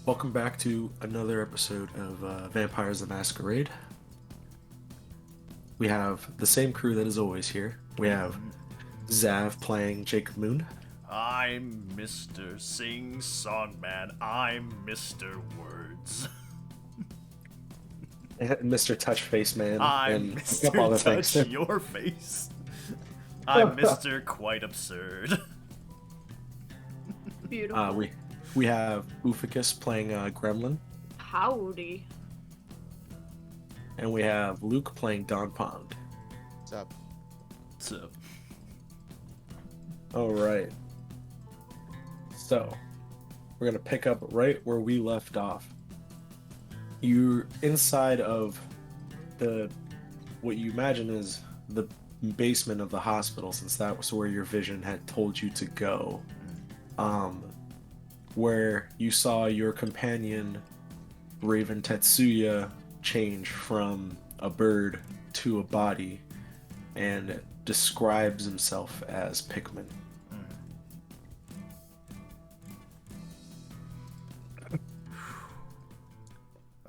Welcome back to another episode of Vampires the Masquerade. We have the same crew that is always here. We have Zav playing Jacob Moon, I'm Mr. Sing Song Man. I'm Mr. Words. and Mr. Touch Face Man, I'm and a couple Mr. other things Touch too. Your Face. I'm Mr. Quite Absurd. Beautiful. We have Uficus playing Gremlin, Howdy. and we have Luke playing Don Pond. What's up? So, All right. So, we're gonna pick up right where we left off. You're inside of the what you imagine is the basement of the hospital, since that was where your vision had told you to go. Where you saw your companion Raven Tetsuya change from a bird to a body and describes himself as Pickman.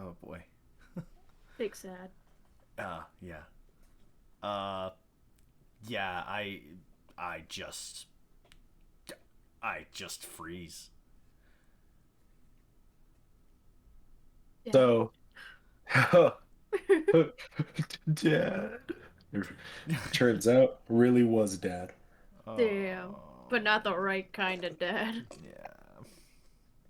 oh boy. Big sad. Yeah. Uh, yeah. I just freeze. Yeah. So, Dad. Turns out, really was Dad. Damn. But not the right kind of dad. Yeah.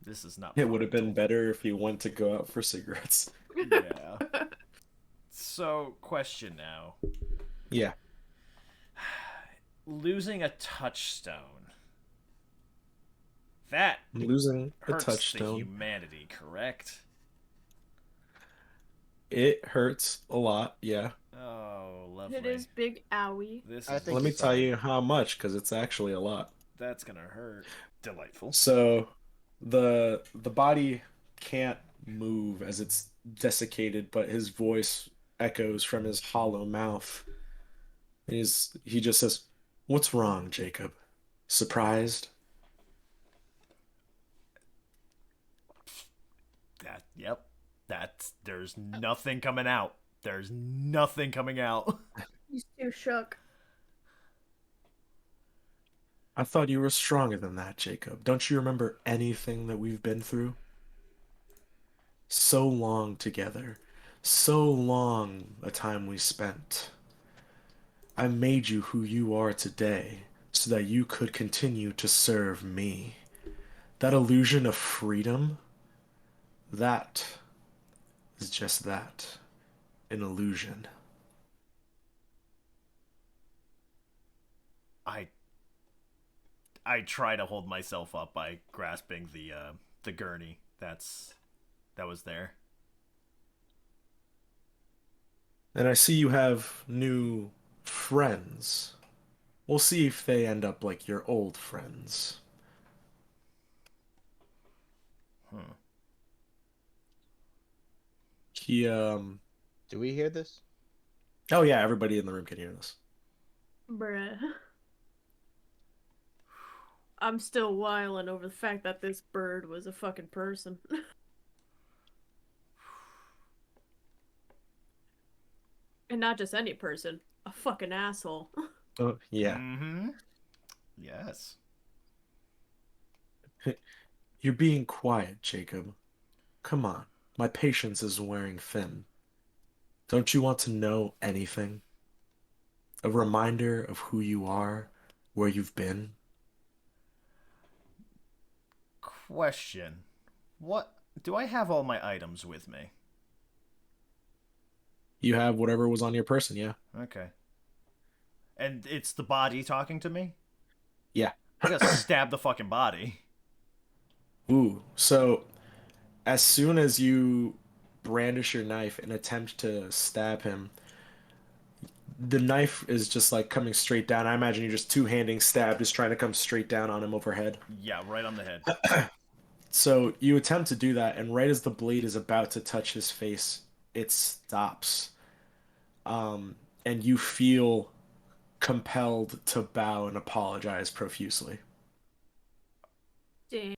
This is not. It would have been better if he went to go out for cigarettes. Yeah. So, question now. Yeah. Losing a touchstone. That Losing a hurts the touchstone. humanity, correct? It hurts a lot, yeah. Oh, lovely. It is big owie. This I is think Let me it's tell fine. you how much, because it's actually a lot. that's gonna hurt. Delightful. So the body can't move as it's desiccated, but his voice echoes from his hollow mouth. He just says, "What's wrong, Jacob? Surprised?" Yep. There's nothing coming out. There's nothing coming out. He's too shook. I thought you were stronger than that, Jacob. Don't you remember anything that we've been through? So long together. So long a time we spent. I made you who you are today so that you could continue to serve me. That illusion of freedom, that is just that, an illusion. I I try to hold myself up by grasping the gurney that was there. And I see you have new friends. We'll see if they end up like your old friends. Hmm. He, Do we hear this? oh yeah, everybody in the room can hear this. Bruh. I'm still wiling over the fact that this bird was a fucking person. And not just any person. A fucking asshole. Oh, yeah. Mm-hmm. Yes. You're being quiet, Jacob. Come on. My patience is wearing thin. Don't you want to know anything? A reminder of who you are, where you've been? Question. What do I have all my items with me? You have whatever was on your person, yeah? Okay. And it's the body talking to me? Yeah. I gotta stab the fucking body. Ooh, so as soon as you brandish your knife and attempt to stab him, the knife is just like coming straight down. I imagine you're just two-handing stab, just trying to come straight down on him overhead. Yeah, right on the head. So you attempt to do that, and right as the blade is about to touch his face, it stops. And you feel compelled to bow and apologize profusely. Damn.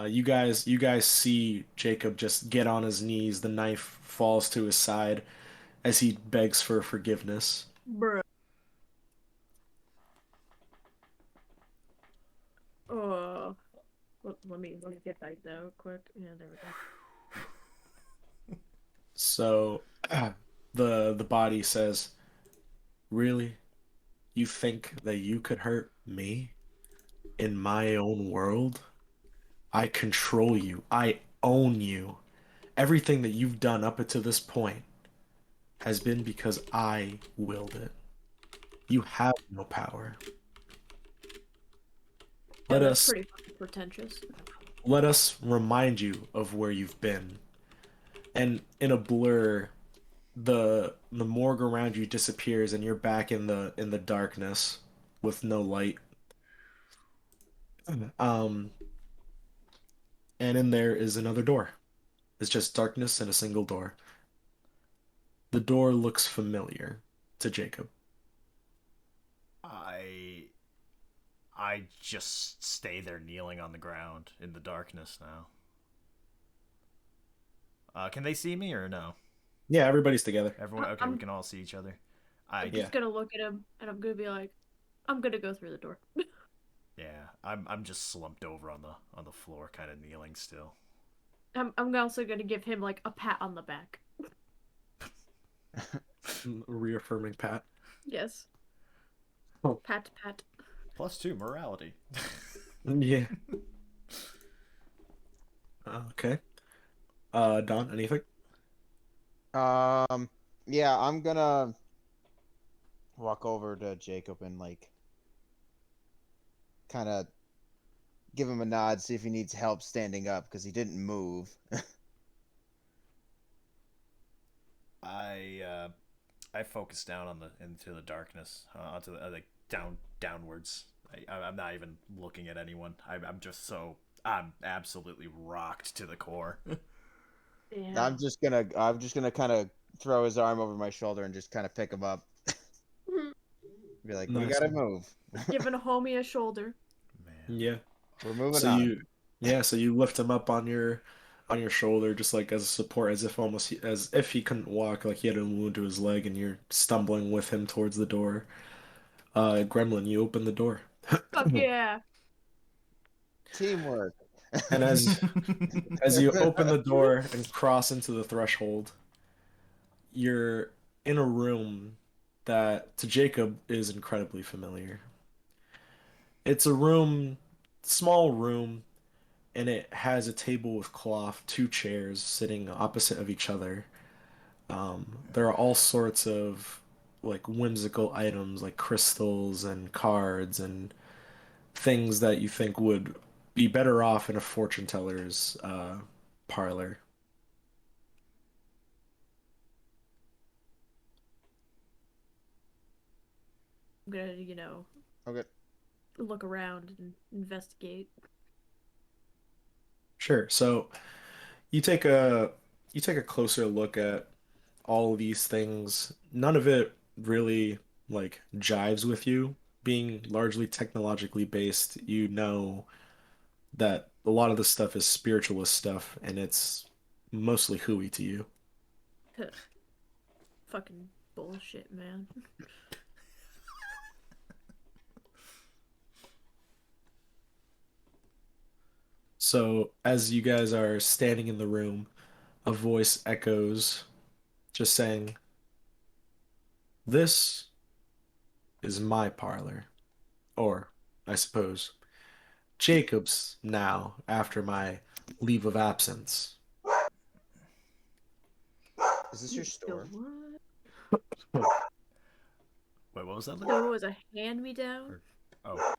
You guys see Jacob just get on his knees. The knife falls to his side as he begs for forgiveness. Bruh. Oh, let me get that down quick. Yeah, there we go. So the body says, "Really? You think that you could hurt me in my own world? I control you. I own you. Everything that you've done up until this point has been because I willed it. You have no power. Yeah, Let that's us pretty fucking pretentious. let us remind you of where you've been." And in a blur, the morgue around you disappears and you're back in the darkness with no light. Um, and in there is another door. It's just darkness and a single door. The door looks familiar to Jacob. I I just stay there kneeling on the ground in the darkness now. Can they see me or no? Yeah, everybody's together. Everyone, okay, we I'm can all see each other. I'm I Yeah. just gonna look at him and I'm gonna be like, I'm gonna go through the door. Yeah, I'm just slumped over on the floor, kind of kneeling still. I'm also gonna give him like a pat on the back. Reaffirming Pat. Yes, Oh, pat pat. +2 morality. yeah. Okay. Don, anything? Um, yeah, I'm gonna walk over to Jacob and like kind of give him a nod, see if he needs help standing up because he didn't move. I focus down on the into the darkness, onto the like downwards. I'm not even looking at anyone. I'm just so I'm absolutely rocked to the core. Yeah. I'm just gonna kind of throw his arm over my shoulder and just kind of pick him up. Be like, we Nice. gotta move. Giving a homie a shoulder. Man, Yeah. We're moving So on. you lift him up on your shoulder just like as a support, as if almost as if he couldn't walk, like he had a wound to his leg, and you're stumbling with him towards the door. Gremlin, you open the door. Fuck yeah. Teamwork. And as you open the door and cross into the threshold, you're in a room that to Jacob is incredibly familiar. It's a room, small room, and it has a table with cloth, two chairs sitting opposite of each other. There are all sorts of like whimsical items like crystals and cards and things that you think would be better off in a fortune teller's parlor. I'm gonna, Okay. look around and investigate. Sure. So you take a you take a closer look at all of these things. None of it really like jives with you. Being largely technologically based, you know that a lot of this stuff is spiritualist stuff, and it's mostly hooey to you. Fucking bullshit, man. So as you guys are standing in the room, a voice echoes, just saying, "This is my parlor." Or, I suppose, Jacob's now after my leave of absence. Is this your The store? what? wait, what was that? Liz? So it was a hand me down? Or, oh,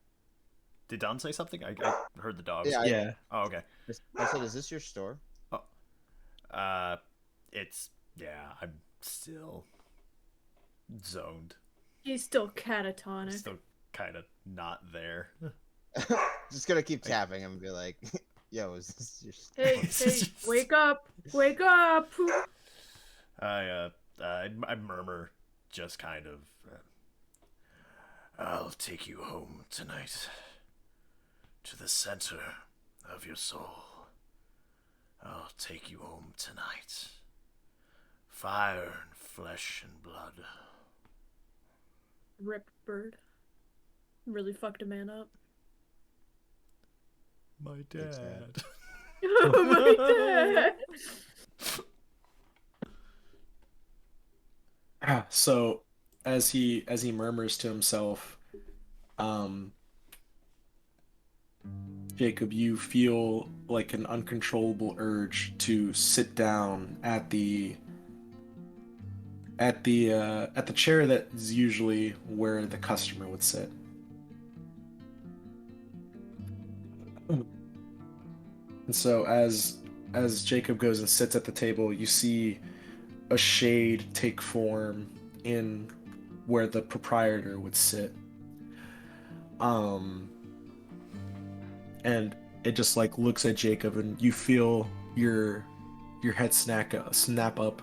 did Don say something? I heard the dogs. Yeah, Yeah. Oh, okay. I said, is this your store? Oh, uh, it's yeah. I'm still zoned. He's still I'm catatonic. still kind of not there. Just gonna keep tapping him and be like, yo, is this your store? Hey, This hey, is just- wake up! Wake up! I murmur, just kind of. I'll take you home tonight to the center of your soul. I'll take you home tonight. Fire and flesh and blood. Rip bird. Really fucked a man up. My dad. Oh my god. So, as he murmurs to himself, Jacob, you feel like an uncontrollable urge to sit down at the chair that is usually where the customer would sit. And so as Jacob goes and sits at the table, you see a shade take form in where the proprietor would sit. And it just like looks at Jacob, and you feel your head snap up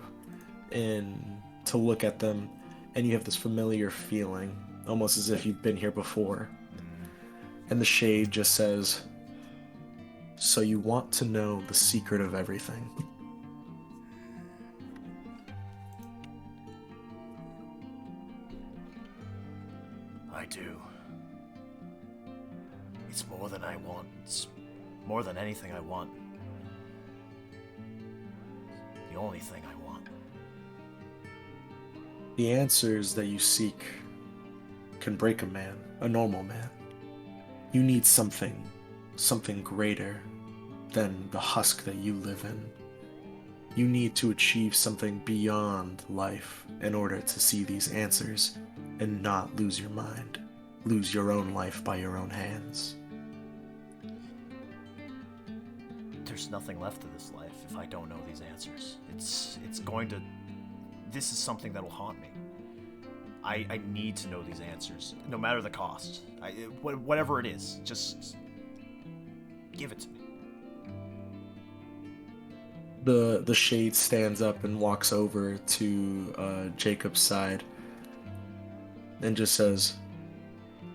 and to look at them, and you have this familiar feeling, almost as if you've been here before. And the shade just says, "So you want to know the secret of everything?" I do. It's more than I want. It's more than anything I want. The only thing I want. The answers that you seek can break a man, a normal man. You need something greater than the husk that you live in. You need to achieve something beyond life in order to see these answers and not lose your mind, lose your own life by your own hands. There's nothing left of this life if I don't know these answers. It's going to... This is something that will haunt me. I need to know these answers, no matter the cost. Whatever it is, just give it to me. The shade stands up and walks over to Jacob's side and just says,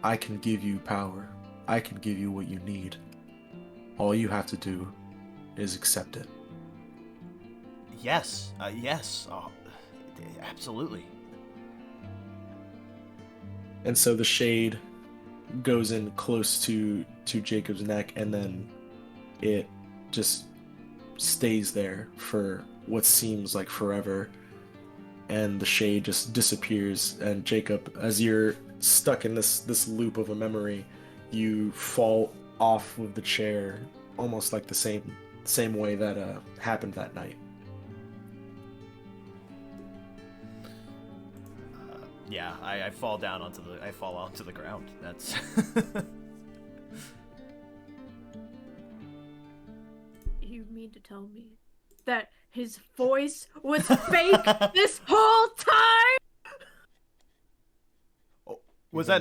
"I can give you power. I can give you what you need. All you have to do is accept it." Yes, absolutely. And so the shade goes in close to Jacob's neck, and then it just stays there for what seems like forever. And the shade just disappears. And Jacob, as you're stuck in this loop of a memory, you fall off of the chair, almost like the same way that happened that night. Yeah, I fall down onto the ground. That's You mean to tell me that his voice was fake this whole time? Oh, was that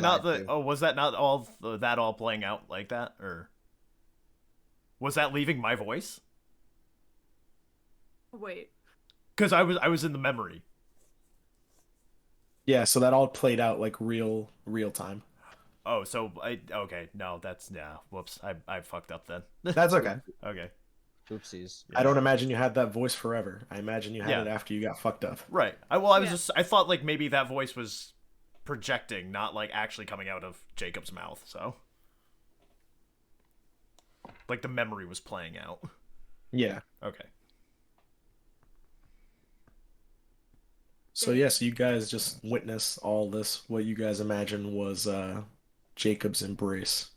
not all playing out like that, or was that leaving my voice? Wait. Because I was in the memory. Yeah, so that all played out like real time. Oh, so okay, no, whoops, I fucked up then. That's okay. Okay. Oopsies. I don't imagine you had that voice forever. I imagine you had Yeah. it after you got fucked up. Right. I thought like maybe that voice was projecting, not like actually coming out of Jacob's mouth, so like the memory was playing out. Yeah. Okay. So yes, you guys just witnessed all this. What you guys imagine was Jacob's embrace.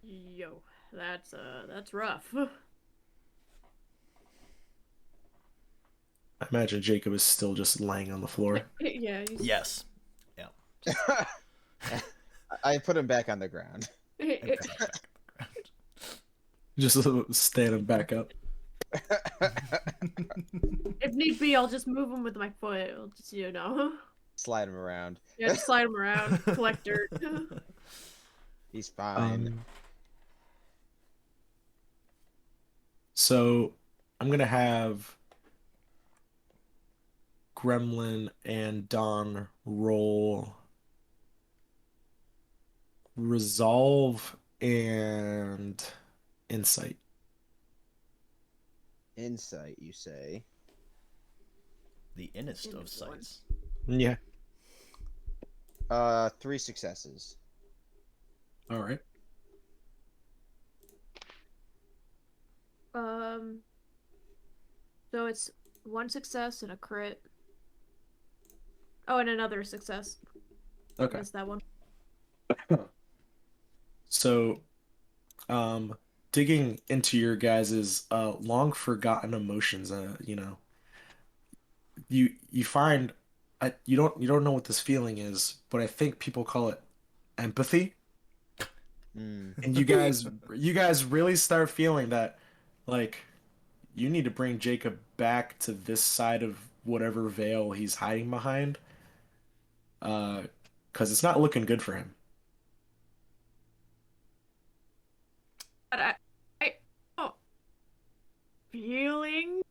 Yo, that's rough. I imagine Jacob is still just laying on the floor. Yeah. Yes. Yeah. I put him back on the ground. Just standing back up. If need be, I'll just move him with my foot. I'll just, Slide him around. Yeah, just slide him around, collect dirt. He's fine. So I'm gonna have Gremlin and Don roll resolve and insight. Insight, you say? The innest In of this one. sights. Yeah. 3 successes. All right. So it's 1 success and a crit. Oh, and another success. Okay. Missed that one. So, digging into your guys' long forgotten emotions, you find you don't know what this feeling is, but I think people call it empathy. Hmm. And you guys really start feeling that like you need to bring Jacob back to this side of whatever veil he's hiding behind. Because it's not looking good for him. But I oh, feeling.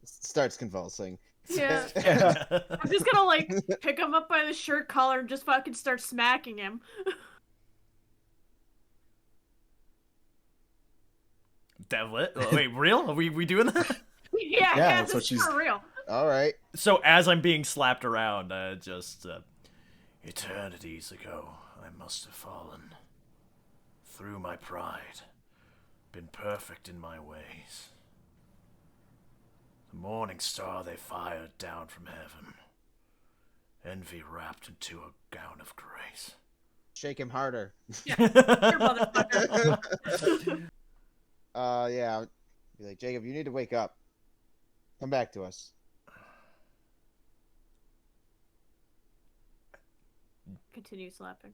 Starts convulsing. Yeah. Yeah. I'm just gonna like pick him up by the shirt collar and just fucking start smacking him. Devlet? Oh, wait, real? Are we doing that? Yeah, Yeah, yeah, that's this what is she's. for real. All right. So as I'm being slapped around, eternities ago, I must have fallen. Through my pride, been perfect in my ways. The morning star they fired down from heaven. Envy wrapped into a gown of grace. Shake him harder. Your motherfucker. Yeah. Be like, Jacob, you need to wake up. Come back to us. Continue slapping.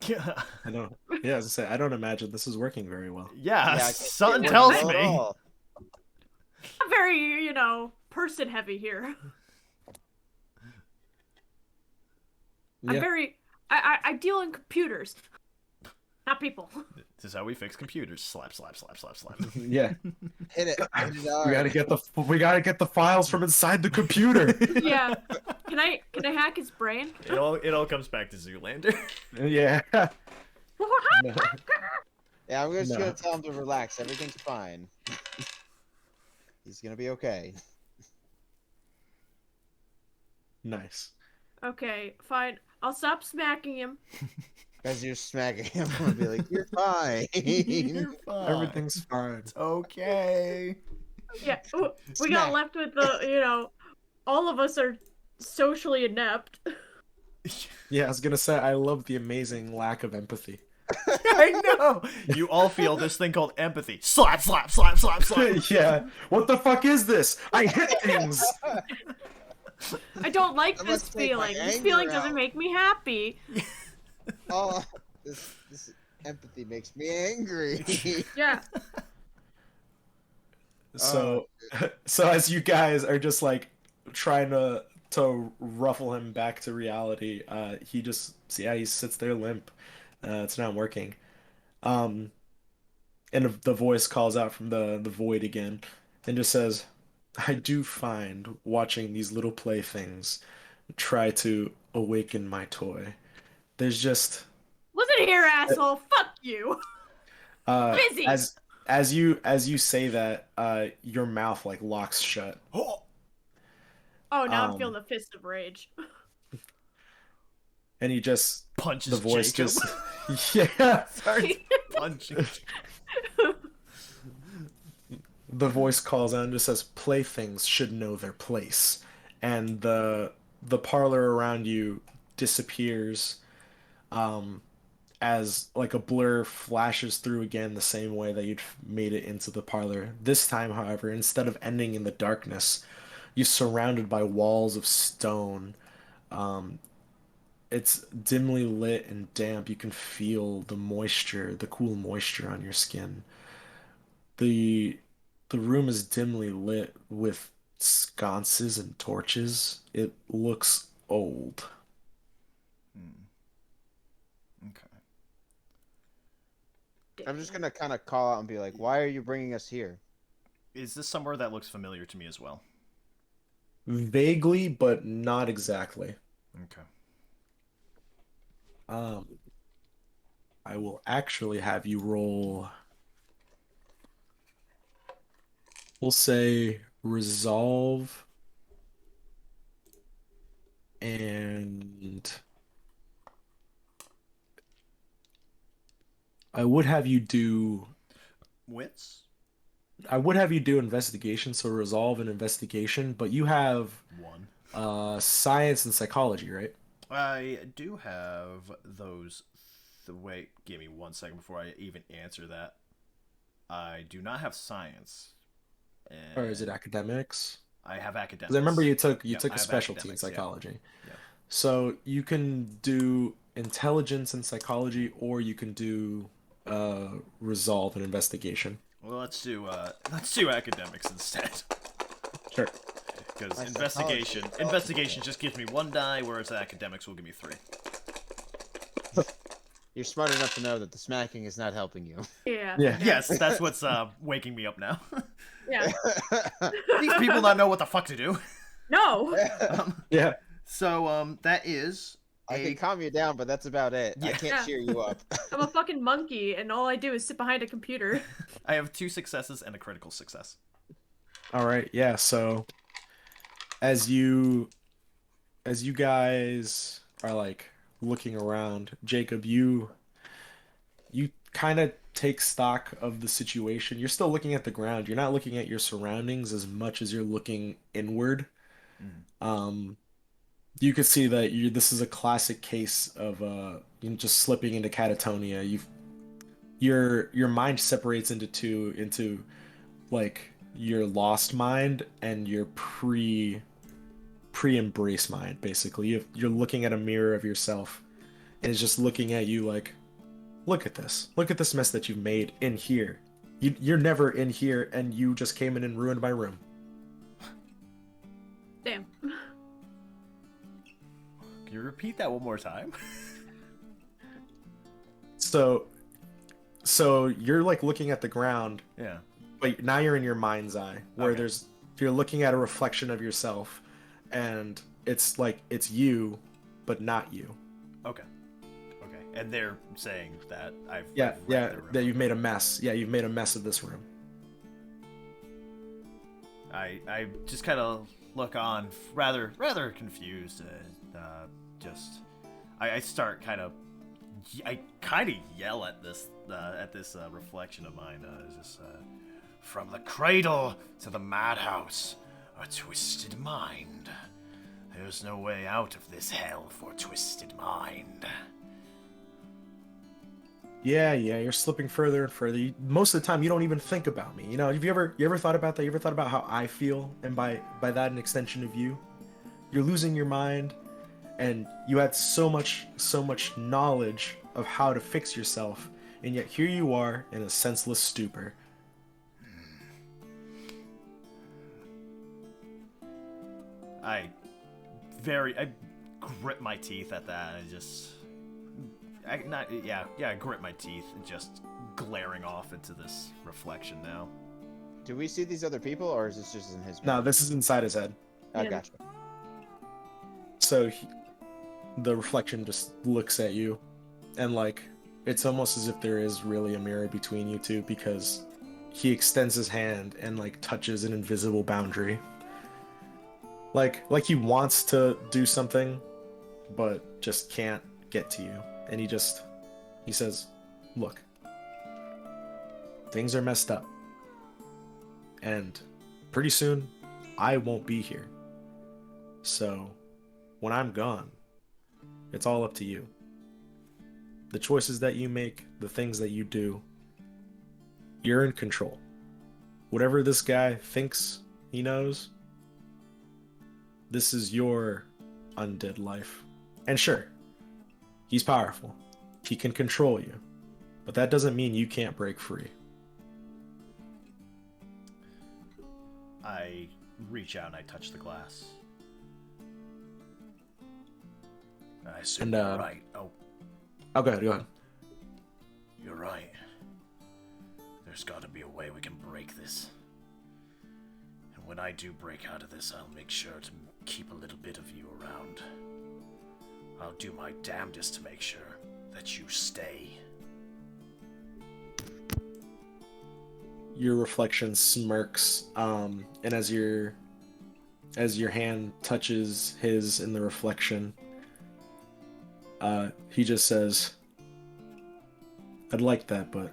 Yeah, I don't. Yeah, as I say, I don't imagine this is working very well. yeah, I can't something get tells well at me. all. I'm very, person heavy here. I'm Yeah. very. I deal in computers, not people. This is how we fix computers. Slap, slap, slap, slap, slap. Yeah. Hit it. Hit it We hard. gotta get the files from inside the computer. Yeah. Can I hack his brain? It all comes back to Zoolander. Yeah. No. Yeah, I'm just No. gonna tell him to relax. Everything's fine. He's gonna be okay. Nice. Okay, fine. I'll stop smacking him. As you're smacking him, I'll be like, "You're fine." You're fine. Everything's fine. It's okay. Yeah, we got Smack. left with the, all of us are socially inept. Yeah, I was gonna say I love the amazing lack of empathy. I know. You all feel this thing called empathy. Slap, slap, slap, slap, slap. Yeah. What the fuck is this? I hit things. I don't like I this must take my feeling. This anger feeling doesn't out. make me happy. Oh, this empathy makes me angry. Yeah. So, so as you guys are just like trying to ruffle him back to reality, he sits there limp. It's not working. Um, and the voice calls out from the void again, and just says, "I do find watching these little playthings try to awaken my toy. There's just Listen here, asshole. Fuck you. uh Busy. as you say that, your mouth like locks shut. Oh, Oh, now I'm Um, feeling the fist of rage. and he just punches the voice Jacob. just yeah. Starts punching. The voice calls out and just says, "Playthings should know their place," and the parlor around you disappears, as like a blur flashes through again the same way that you'd made it into the parlor. This time, however, instead of ending in the darkness, you're surrounded by walls of stone. It's dimly lit and damp. You can feel the moisture, the cool moisture on your skin. The the room is dimly lit with sconces and torches. It looks old. Okay. I'm just gonna kind of call out and be like, "Why are you bringing us here?" Is this somewhere that looks familiar to me as well? Vaguely, but not exactly. Okay. Um, I will actually have you roll, we'll say resolve and I would have you do Wits? I would have you do investigation, so resolve and investigation, but you have One. science and psychology, right? I do have those. Wait, give me 1 second before I even answer that. I do not have science, Or is it and academics? I have 'Cause I remember academics. you Yep, took I a have specialty in academics. Yeah, psychology. yeah. So you can do intelligence and psychology, or you can do resolve and investigation. Well, let's do academics instead. Sure. Because My psychology is investigation just gives me 1 die, whereas academics will give me 3. You're smart enough to know that the smacking is not helping you. Yeah. Yeah. Yes, that's what's waking me up now. Yeah. These people not know what the fuck to do. No. Yeah. So that is I can calm you down, but that's about it. I Yeah. can't Yeah. cheer you up. I'm a fucking monkey, and all I do is sit behind a computer. I have 2 successes and a critical success. All right. Yeah. So as you as you guys are like looking around, Jacob, you kind of take stock of the situation. You're still looking at the ground. You're not looking at your surroundings as much as you're looking inward. Mm. Um, you could see that this is a classic case of you know, just slipping into catatonia. Your mind separates into two, into like your lost mind and your pre-embrace mind. Basically, you're looking at a mirror of yourself, and it's just looking at you like, look at this. Look at this mess that you've made in here. You're never in here, and you just came in and ruined my room. Damn. Can you repeat that one more time? So, so you're like looking at the ground, Yeah. but now you're in your mind's eye, where Okay. you're looking at a reflection of yourself, and it's like it's you, but not you. Okay. Okay. And they're saying that I've Yeah, I've wrecked yeah, their room. that you've made a mess. Yeah, you've made a mess of this room. I just kind of look on, rather confused. I start I kind of yell at this reflection of mine. From the cradle to the madhouse, a twisted mind. There's no way out of this hell for a twisted mind. Yeah, you're slipping further and further. Most of the time, you don't even think about me. You know, have you ever thought about that? You ever thought about how I feel, and by that, an extension of you? You're losing your mind, and you had so much knowledge of how to fix yourself, and yet here you are in a senseless stupor. I grip my teeth at that. I grit my teeth, just glaring off into this reflection now. Do we see these other people, or is this just in his? No, this is inside his head. I Yeah. gotcha. So the reflection just looks at you, and like it's almost as if there is really a mirror between you two, because he extends his hand and like touches an invisible boundary. Like he wants to do something, but just can't get to you. And he says, "Look, things are messed up. And pretty soon, I won't be here. So, when I'm gone, it's all up to you. The choices that you make, the things that you do, you're in control. Whatever this guy thinks he knows, this is your undead life. And sure, he's powerful. He can control you. But that doesn't mean you can't break free." I reach out and I touch the glass. I assume And, you're right. Oh, Oh, go ahead. you're right. There's got to be a way we can break this. And when I do break out of this, I'll make sure to keep a little bit of you around. I'll do my damnedest to make sure. that you stay. Your reflection smirks, and as your hand touches his in the reflection, he just says, "I'd like that, but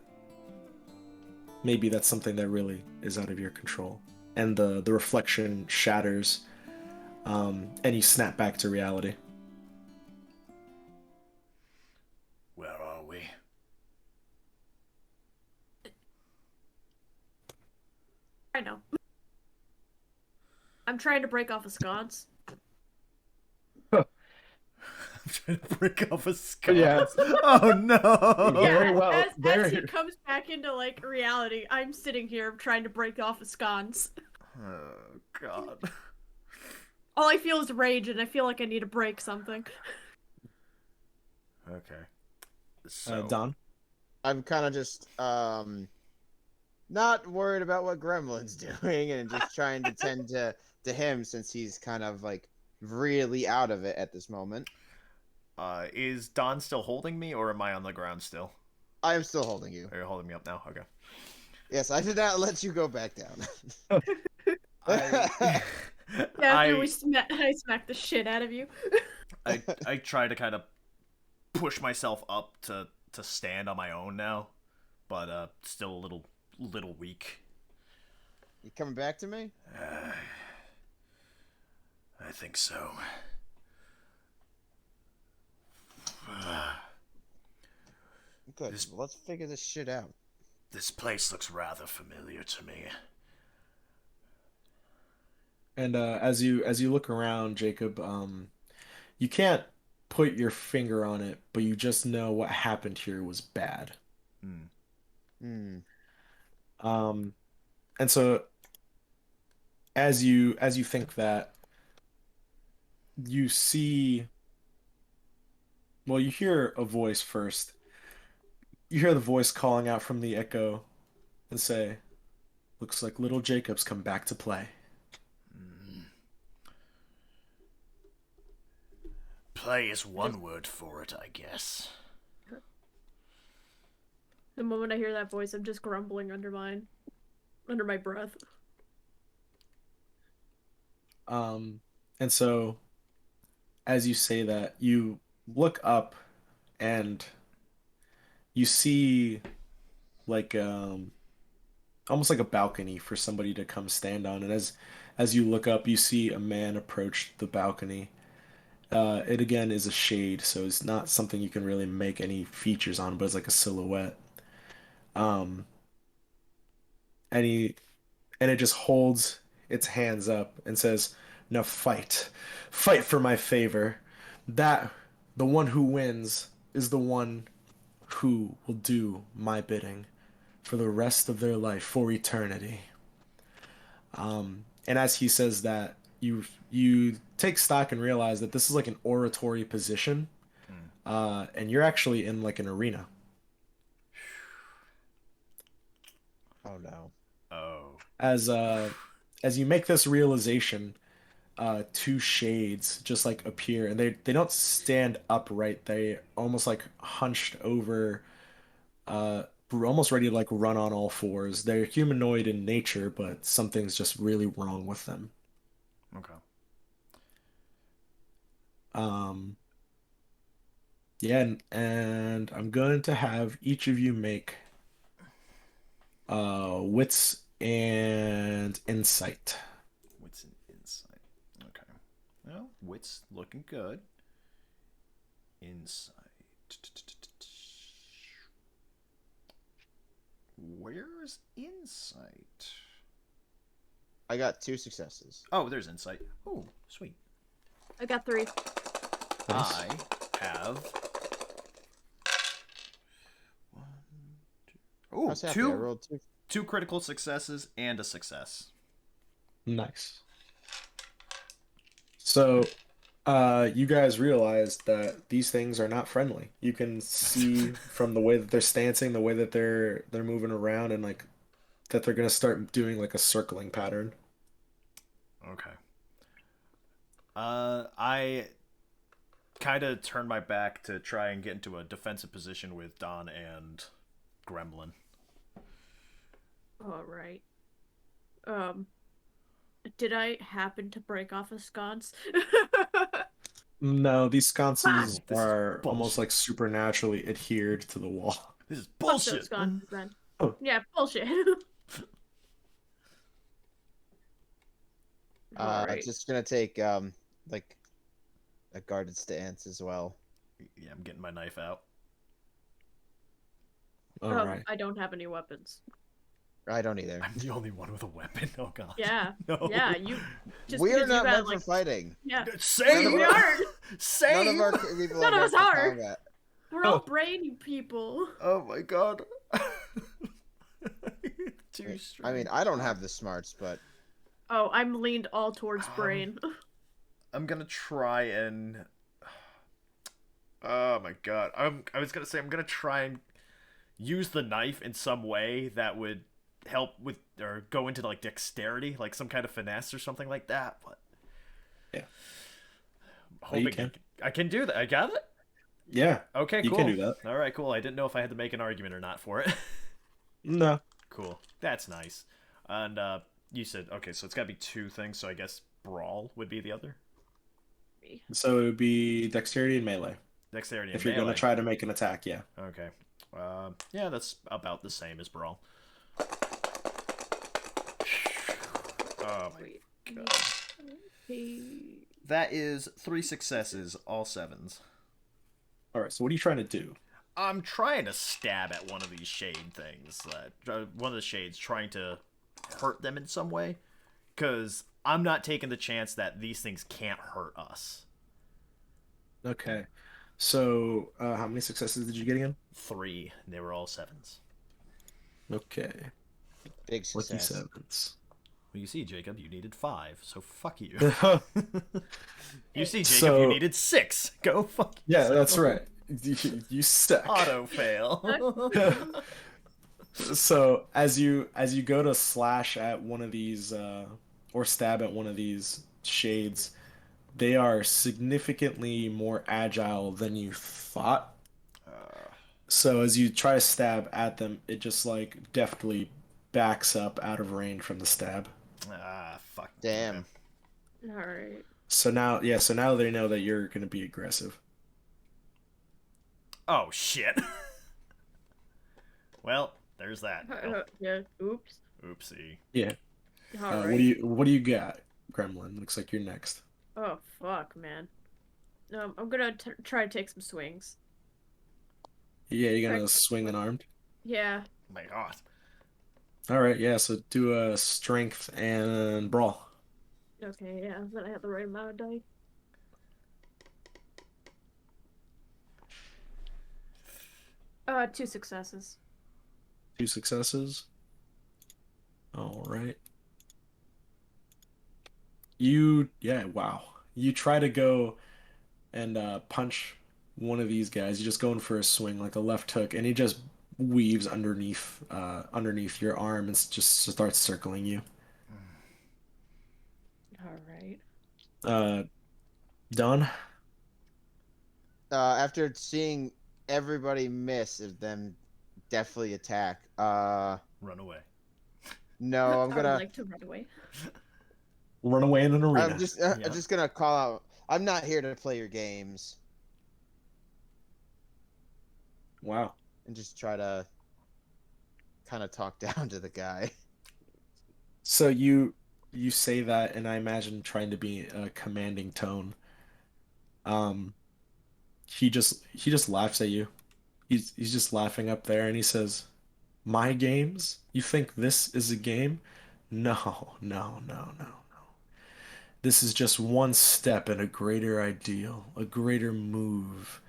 maybe that's something that really is out of your control." And the reflection shatters, and you snap back to reality. Where are we? I know. I'm trying to break off a sconce. I'm trying to break off a sconce. Yeah. Oh no! Very well. As Very. he comes back into like reality, I'm sitting here trying to break off a sconce. Oh god. All I feel is rage, and I feel like I need to break something. Okay. So Don? I'm kind of just not worried about what Gremlin's doing, and just trying to tend to him since he's kind of like really out of it at this moment. is Don still holding me, or am I on the ground still? I am still holding you. Are you holding me up now? Okay. Yes, I did not let you go back down. I, After I, I smack the shit out of you. I try to kind of push myself up to stand on my own now, but still a little weak. You coming back to me? I think so. Good. Well, let's figure this shit out. This place looks rather familiar to me. And as you look around, Jacob, you can't put your finger on it, but you just know what happened here was bad. Hmm. And so as you think that, you see, well, you hear a voice first. You hear the voice calling out from the echo and say, "Looks like little Jacob's come back to play." Play is one word for it, I guess. The moment I hear that voice, I'm just grumbling under my breath. And so as you say that, you look up and you see like almost like a balcony for somebody to come stand on. And as you look up, you see a man approach the balcony. It again is a shade, so it's not something you can really make any features on, but it's like a silhouette. Um, and he and it just holds its hands up and says, "Now fight. Fight for my favor. That the one who wins is the one who will do my bidding for the rest of their life, for eternity." And as he says that, you take stock and realize that this is like an oratory position, and you're actually in like an arena. Oh no. Oh. As you make this realization, two shades just like appear, and they don't stand upright. They almost like hunched over, almost ready to like run on all fours. They're humanoid in nature, but something's just really wrong with them. Okay. Um, yeah, and I'm going to have each of you make wits and insight. Wits and insight. Okay. Well, wits looking good. Insight. Where's insight? I got 2 successes. Oh, there's insight. Oh, sweet. I got 3. Nice. I have one, two. I Oh, was happy. I rolled 2. two critical successes and a success. Nice. So, you guys realize that these things are not friendly. You can see from the way that they're stancing, the way that they're moving around, and like that they're gonna start doing like a circling pattern. Okay. I kind of turn my back to try and get into a defensive position with Don and Gremlin. All right. Um, did I happen to break off a sconce? No, these Oh, sconces this is are almost bullshit. like supernaturally adhered to the wall. This is Fuck those bullshit. sconces then. Oh, Yeah, bullshit. All right. Just gonna take like a guarded stance as well. Yeah, I'm getting my knife out. all right. I don't have any weapons. I don't either. I'm the only one with a weapon. Oh god. Yeah. No. Yeah, you just We're because you not got, meant like, for fighting. yeah. Same. We aren't. Same. None of our people None are of us meant for are. combat. We're all brainy people. Oh my god. Too strong. I mean, I don't have the smarts, but Oh, I'm leaned all towards brain. I'm gonna try and. Oh my god. I was gonna say I'm gonna try and use the knife in some way that would help with or go into like dexterity, like some kind of finesse or something like that. But Yeah. hoping you can. I can do that. I got it. Yeah, Okay, you cool. can do that. All right, cool. I didn't know if I had to make an argument or not for it. No. Cool. That's nice. And you said okay, so it's got to be two things. So I guess brawl would be the other. So it would be dexterity and melee. Dexterity and If you're melee. going to try to make an attack, yeah. Okay. Yeah, that's about the same as brawl. Oh my Wait. god. Okay. That is 3 successes, all 7s. All right, so what are you trying to do? I'm trying to stab at one of these shade things. One of the shades, trying to hurt them in some way. Because I'm not taking the chance that these things can't hurt us. Okay. So, how many successes did you get again? 3. And they were all 7s. Okay. big Lucky success. sevens. Well, you see, Jacob, you needed 5, so fuck you. Yeah, You see, Jacob, So- you needed 6. Go fuck yourself. that's right. You suck. Auto fail. So as you go to slash at one of these or stab at one of these shades, they are significantly more agile than you thought. So as you try to stab at them, it just like deftly backs up out of range from the stab. Fuck. Damn. All right. So now, yeah, so now they know that you're going to be aggressive. Oh, shit. Well, there's that. Yeah. Oops. Oopsie. Yeah. All What right. do you got, Gremlin? Looks like you're next. Oh fuck, man. I'm gonna try to take some swings. Yeah, you're gonna Correct. swing unarmed. Yeah. Oh my god. All right, yeah. So do a strength and brawl. Okay. Yeah. Then I have the right amount of die. Two successes. 2 successes. All right. Yeah, wow. You try to go and punch one of these guys. You're just going for a swing, like a left hook, and he just weaves underneath your arm and just starts circling you. All right. Done. After seeing everybody miss of them definitely attack. Run away. No, I'm I would gonna. like to run away. Run away in an arena. I'm just. Yeah. I'm just gonna call out. I'm not here to play your games, Wow. and just try to kind of talk down to the guy. So you say that, and I imagine trying to be a commanding tone. Um, he just laughs at you. He's just laughing up there, and he says, "My games? You think this is a game? No, no, no, no, no. This is just one step in a greater ideal, a greater move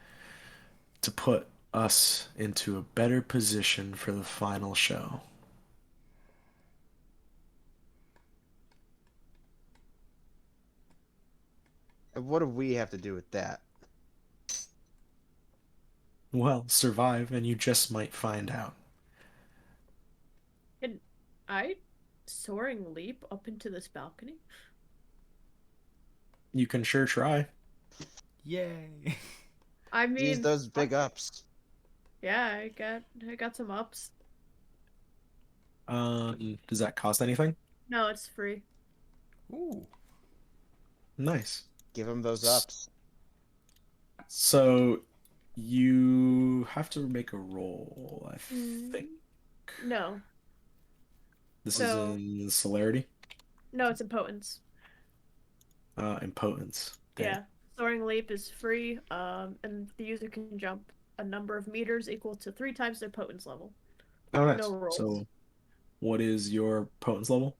to put us into a better position for the final show." And what do we have to do with that? Well, survive, and you just might find out. Can I soaring leap up into this balcony? You can sure try. Yay! I Use mean, those big ups. yeah, I got some ups. Does that cost anything? No, it's free. Ooh. Nice. Give him those S- ups. So you have to make a roll, I Mm, think. no. This is So in celerity, no, it's impotence. impotence. Damn. Yeah. Soaring leap is free, and the user can jump a number of meters equal to 3 times their potence level. Oh, No nice. rolls. So what is your potence level?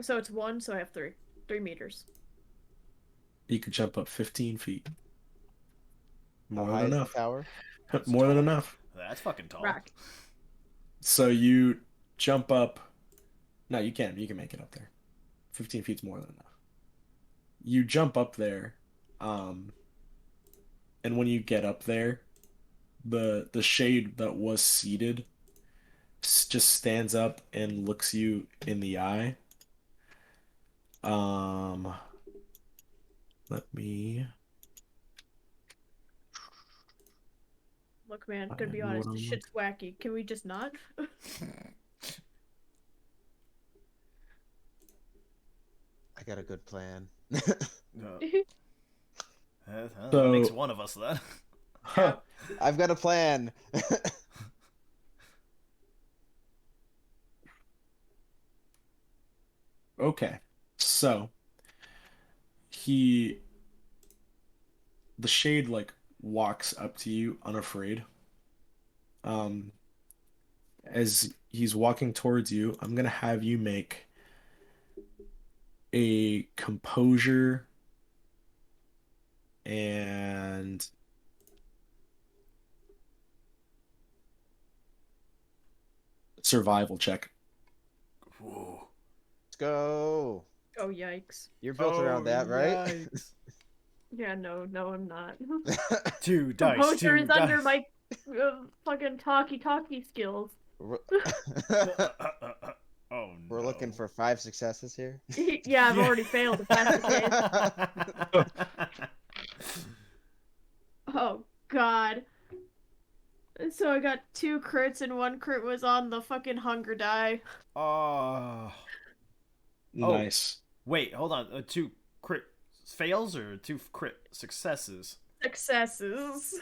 So it's 1, so I have 3. 3 meters. You could jump up 15 feet. How More than high is the enough. tower? That's More than tall. enough. That's fucking tall. Rock. So you jump up. No, you can. You can make it up there. 15 feet's more than enough. You jump up there, um, and when you get up there, the shade that was seated just stands up and looks you in the eye. Um, let me Look, man, gonna be find what honest, this I'm looking. shit's wacky. Can we just not? I got a good plan. Uh, that makes So, one of us then. Yeah. I've got a plan. okay. So he, the shade like walks up to you unafraid. Um, as he's walking towards you, I'm gonna have you make a composure and survival check. Whoa. Let's go. Oh, yikes. You're built around that, right? Yikes. Yeah, no, I'm not. Two dice. Composure Two is under dice. my fucking talkie skills. We're Oh we're looking no. for 5 successes here. Yeah, I've already failed if that's the case. Oh, God. So I got 2 crits and 1 crit was on the fucking hunger die. Oh. Oh. Nice. Wait. Hold on. Two crit fails or two crit successes? Successes.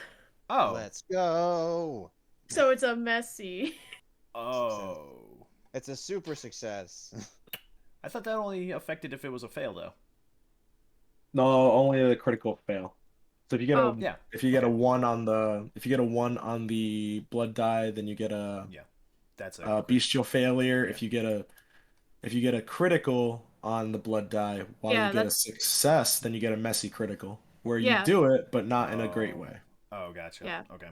Oh. Let's go. So it's a messy. Oh. It's a super success. I thought that only affected if it was a fail though. No, only a critical fail. So Oh, Yeah. if you get a Okay. one on the if you get a one on the blood die, then you get Yeah. That's a crit. bestial failure. Yeah. If you get a critical on the blood die, while you yeah, get a that's success, then you get a messy critical, where you yeah, do it, but not in a great Oh. way. Oh, gotcha. yeah. Okay.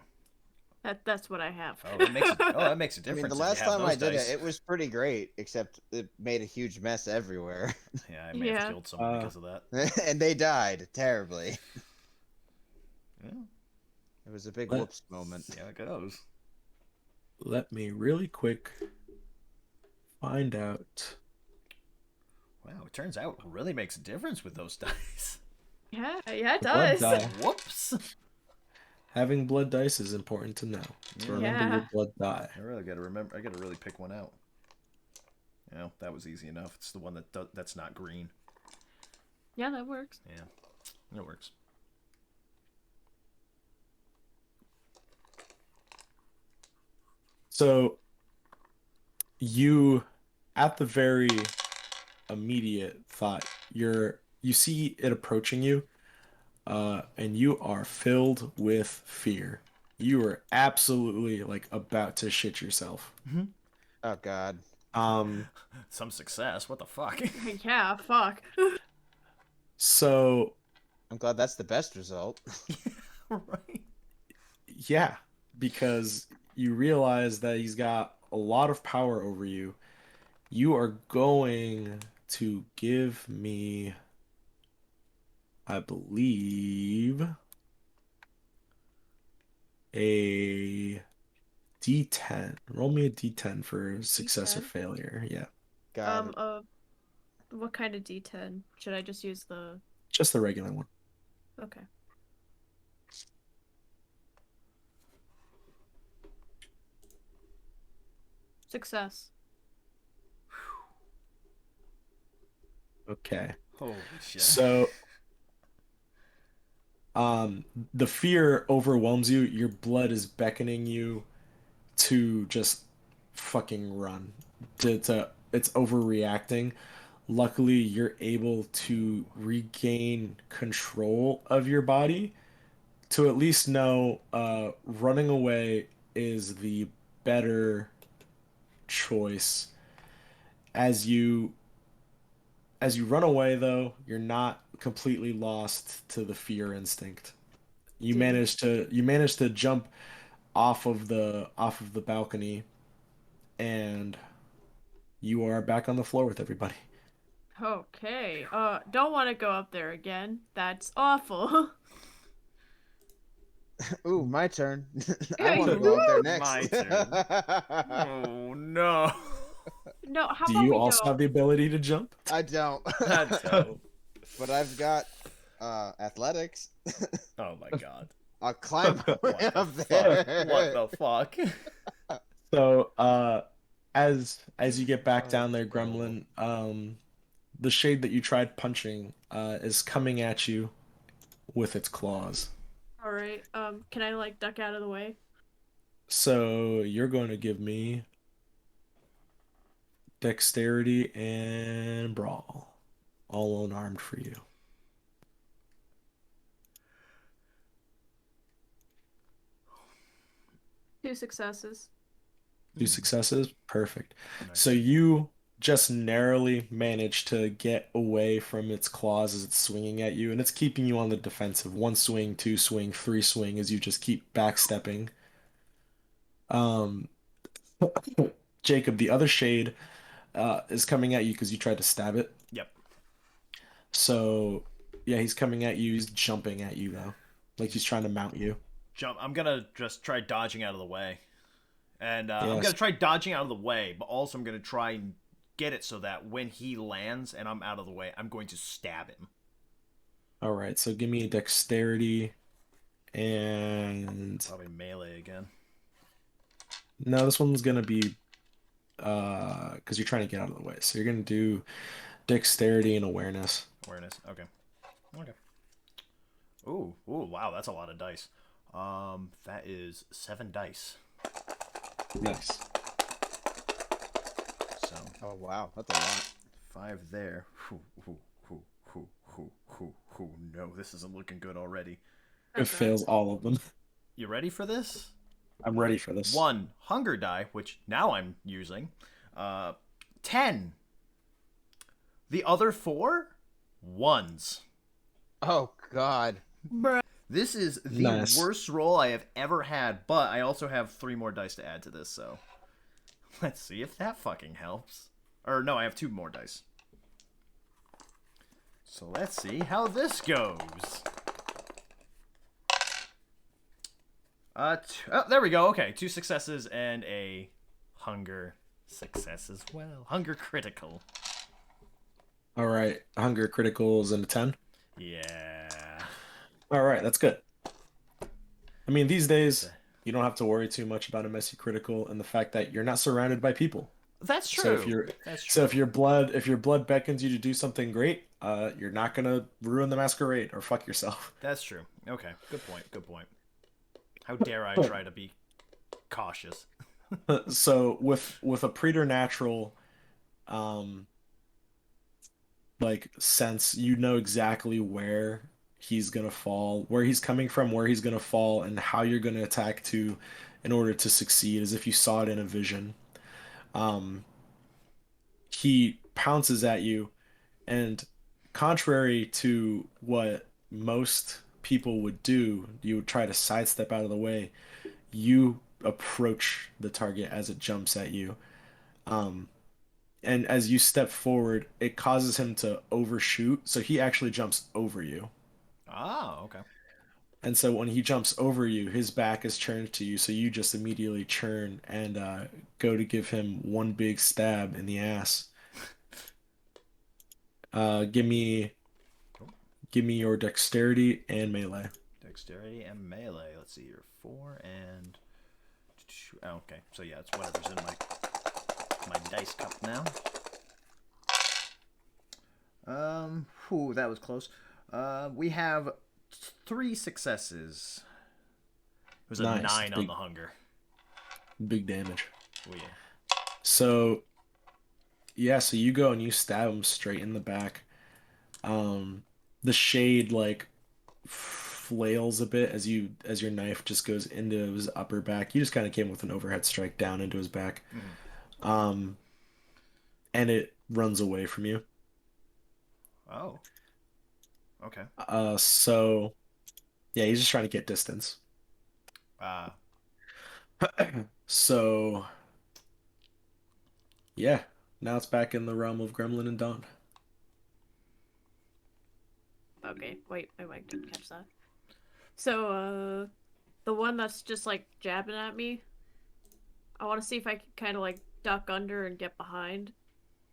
That's what I have. Oh, that makes it. Oh, that makes a I mean, the difference if you last have time I those did it, dice. it was pretty great, except it made a huge mess everywhere. Yeah, I may have Yeah. killed someone Uh, because of that. And they died terribly. Yeah. It was a big let whoops moment. See how it goes. let me really quick find out. Wow, it turns out it really makes a difference with those dice. Yeah, yeah, it The blood does. die. Whoops. Having blood dice is important to know. To remember your Yeah. blood die. I really gotta remember. I gotta really pick one out. You know, that was easy enough. It's the one that's not green. Yeah, that works. Yeah, it works. So you, at the very immediate thought, you see it approaching you, and you are filled with fear. You are absolutely like about to shit yourself. Oh God. Um, Some success. What the fuck? Yeah, fuck. so I'm glad that's the best result. Right. yeah, because you realize that he's got a lot of power over you. You are going to give me, I believe, a D10. Roll me a D10 for success or D10. failure. Yeah, Got it. What kind of D10? Should I just use the? just the regular one. Okay. Success. Okay. Holy shit. So, um, the fear overwhelms you. Your blood is beckoning you to just fucking run. It's overreacting. Luckily, you're able to regain control of your body to at least know running away is the better choice. As you as you run away though, you're not completely lost to the fear instinct. Damn. You manage to jump off of the balcony and you are back on the floor with everybody. Okay. Don't want to go up there again. That's awful. Ooh, my turn. I Yeah, want to you go up there would. next. My turn. Oh no. No, how Do about you we also have don't? the ability to jump? I don't. That's dope. But I've got athletics. Oh my god. I'll climb What the up fuck? there. What the fuck? So, as you get back Oh, down there, terrible. Gremlin, the shade that you tried punching is coming at you with its claws. All right. Can I like duck out of the way? So you're going to give me dexterity and brawl, all unarmed for you. 2 successes. Two successes, perfect. So Nice. you just narrowly manage to get away from its claws as it's swinging at you, and it's keeping you on the defensive. One swing, two swing, three swing as you just keep backstepping. Um, Jacob, the other shade, is coming at you because you tried to stab it. Yep. So, yeah, he's coming at you. He's jumping at you though, like he's trying to mount you. Jump. I'm gonna just try dodging out of the way. And I'm Yes. gonna try dodging out of the way, but also I'm gonna try and get it so that when he lands and I'm out of the way, I'm going to stab him. All right. So give me a dexterity and Probably melee again. no, this one's gonna be because you're trying to get out of the way. So you're gonna do dexterity and awareness. Awareness. Okay. Okay. Ooh, wow, that's a lot of dice. That is 7 dice. Nice. So Oh wow, that's a lot. 5 there. No, this isn't looking good already. It Okay. fails all of them. You ready for this? I'm ready for this. 1 hunger die, which now I'm using. 10. The other 4 ones. Oh god. Bruh. This is the Nice. worst roll I have ever had, but I also have 3 more dice to add to this, so let's see if that fucking helps. Or no, I have 2 more dice. So let's see how this goes. Oh, there we go. Okay, 2 successes and a hunger success as well. Hunger critical. All right. Hunger criticals and a 10. Yeah. All right, that's good. I mean, these days you don't have to worry too much about a messy critical and the fact that you're not surrounded by people. That's true. So if you're That's true. so if your blood beckons you to do something great, you're not gonna ruin the masquerade or fuck yourself. That's true. Okay, good point. Good point. How dare I try to be cautious? So with a preternatural um like sense, you know exactly where he's gonna fall, where he's coming from, where he's gonna fall, and how you're gonna attack to in order to succeed, as if you saw it in a vision. Um, he pounces at you, and contrary to what most people would do, you would try to sidestep out of the way. You approach the target as it jumps at you. Um, and as you step forward, it causes him to overshoot, so he actually jumps over you. Oh, okay. And so when he jumps over you, his back is turned to you, so you just immediately turn and go to give him one big stab in the ass. Uh, give me give me your dexterity and melee. Dexterity and melee. Let's see here. 4 and... Oh, okay. So yeah, it's whatever's in my my dice cup now. Whew, that was close. We have 3 successes. It was a Nice. 9 on the hunger. Big damage. Oh yeah. So yeah, so you go and you stab him straight in the back. The shade like flails a bit as your knife just goes into his upper back. You just kind of came with an overhead strike down into his back. Um, and it runs away from you. Oh. Okay. So yeah, he's just trying to get distance. Uh, So yeah, now it's back in the realm of Gremlin and Dawn. Okay, wait, my mic didn't catch that. So, the one that's just like jabbing at me, I want to see if I can kind of like duck under and get behind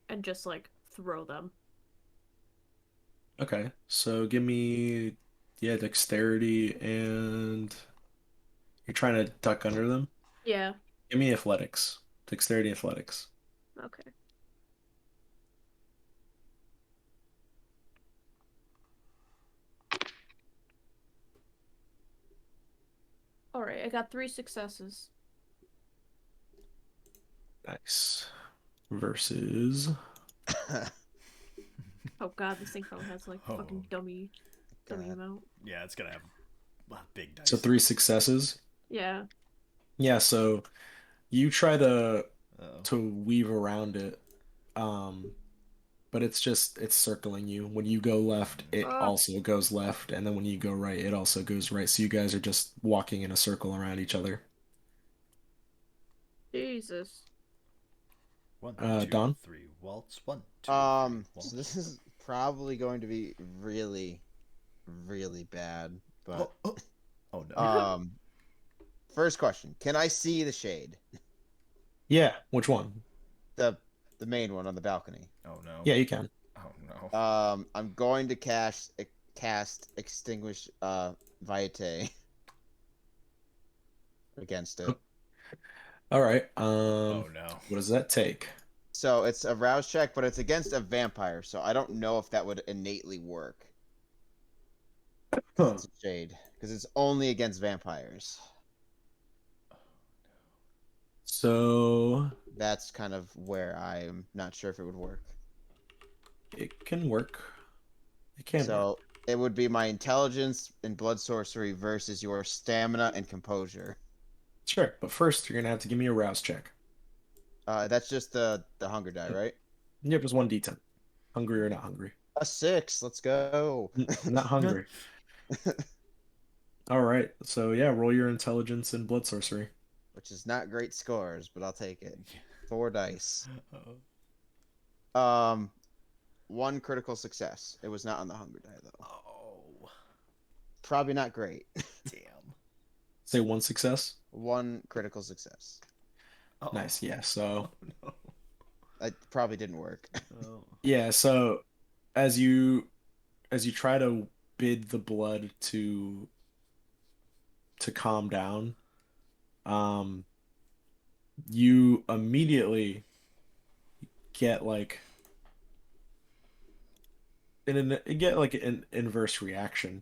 and just like throw them. Okay, so give me yeah, dexterity and you're trying to duck under them. Yeah, Give me athletics. Dexterity athletics. okay. Alright, I got 3 successes. Nice. Versus Oh god, this thing probably has like Oh. fucking dummy God. amount. yeah, it's gonna have big dice. so 3 successes. Yeah. Yeah, so you try Oh. to weave around it. Um, but it's circling you. When you go left, it Ah, also goes left, and then when you go right, it also goes right. So you guys are just walking in a circle around each other. Jesus. 1, Don? 2, 3, waltz. 1, 2, 3, waltz. So this is probably going to be really, really bad. But Oh no. first question: can I see the shade? Yeah, which one? The the main one on the balcony. Oh no. Yeah, you can. Oh no. I'm going to cast extinguish Vitae against it. All right. Oh no. What does that take? So it's a rouse check, but it's against a vampire, so I don't know if that would innately work. Huh. It's a shade because it's only against vampires. So That's kind of where I'm not sure if it would work. it can work. It can work. So it would be my intelligence and blood sorcery versus your stamina and composure. Sure, but first you're gonna have to give me a rouse check. That's just the hunger die, right? Yep, just 1d10. Hungry or not hungry? A 6. Let's go. Not hungry. All right. So yeah, roll your intelligence and blood sorcery. Which is not great scores, but I'll take it. 4 dice. Uh-oh. 1 critical success. It was not on the hunger die though. Oh. Probably not great. Damn. Say 1 success. 1 critical success. Uh-oh. Nice. Yeah. So Oh no. It probably didn't work. Oh. yeah. So as you try to bid the blood to calm down, you immediately get like an inverse reaction.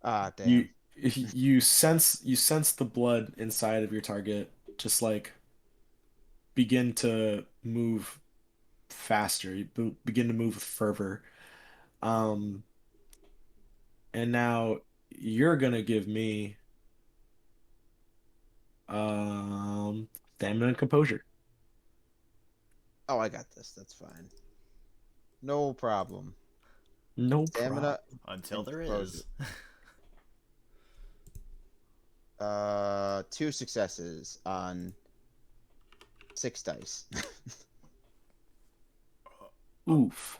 Ah, damn. You sense the blood inside of your target just like begin to move faster. You begin to move with fervor. Um, and now you're gonna give me stamina and composure. Oh, I got this. That's fine. No problem. No Stamina. Until there Composure. is. 2 successes on 6 dice. problem. Oof.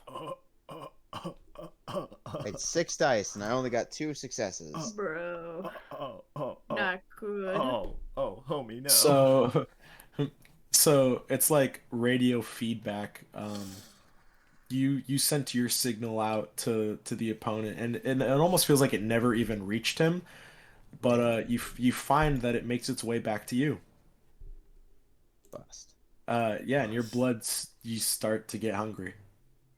It's 6 dice, and I only got 2 successes. Bro. Oh. Not good. Oh, homie, no. So so it's like radio feedback. You sent your signal out to the opponent, and it almost feels like it never even reached him. But you find that it makes its way back to you. Bust. Yeah, and your bloods you start to get hungry,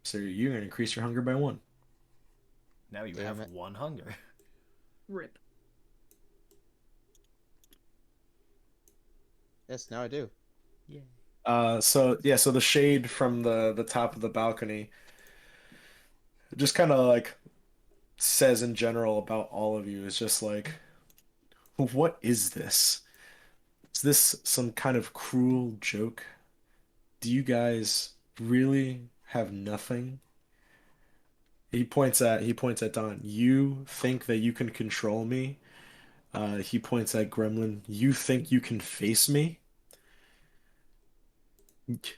so you're gonna increase your hunger by 1. Now you Damn have it. 1 hunger. Rip. Yes, now I do. Yeah. So yeah, so the shade from the top of the balcony just kind of like says in general about all of you is just like, what is this? Is this some kind of cruel joke? Do you guys really have nothing? He points at Don. You think that you can control me? He points at Gremlin. You think you can face me?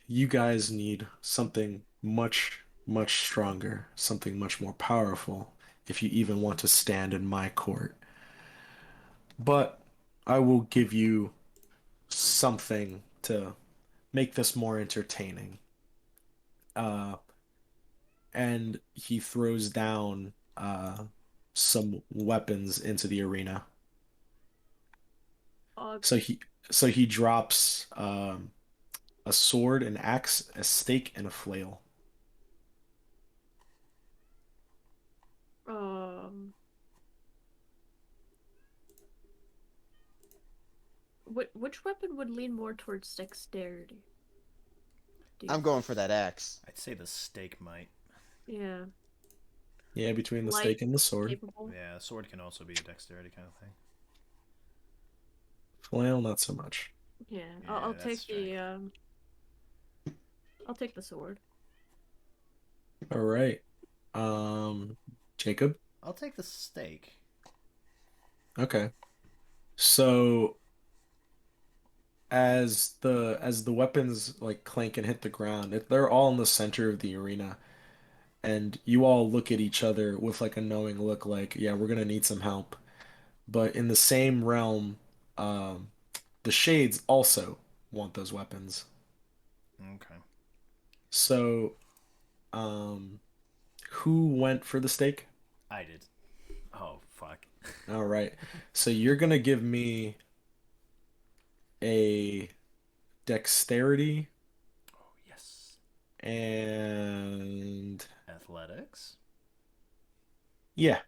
You guys need something much, much stronger, something much more powerful, if you even want to stand in my court. But I will give you something to make this more entertaining. Uh, and he throws down some weapons into the arena. Uh, So he drops a sword, an axe, a stake, and a flail. um, which weapon would lean more towards dexterity? Do you- I'm going for that axe. I'd say the stake might. Yeah. Yeah, between the Light, stake and the sword. capable. Yeah, sword can also be a dexterity kind of thing. Flail, not so much. Yeah. Yeah, I'll that's take the strength. I'll take the sword. All right. Jacob. I'll take the stake. Okay. So as the weapons like clank and hit the ground, they're all in the center of the arena, and you all look at each other with like a knowing look, like, yeah, we're gonna need some help. But in the same realm, um, the Shades also want those weapons. Okay. So, um, who went for the stake? I did. Oh, fuck. All right. So you're gonna give me a dexterity Oh, yes. and Athletics? yeah.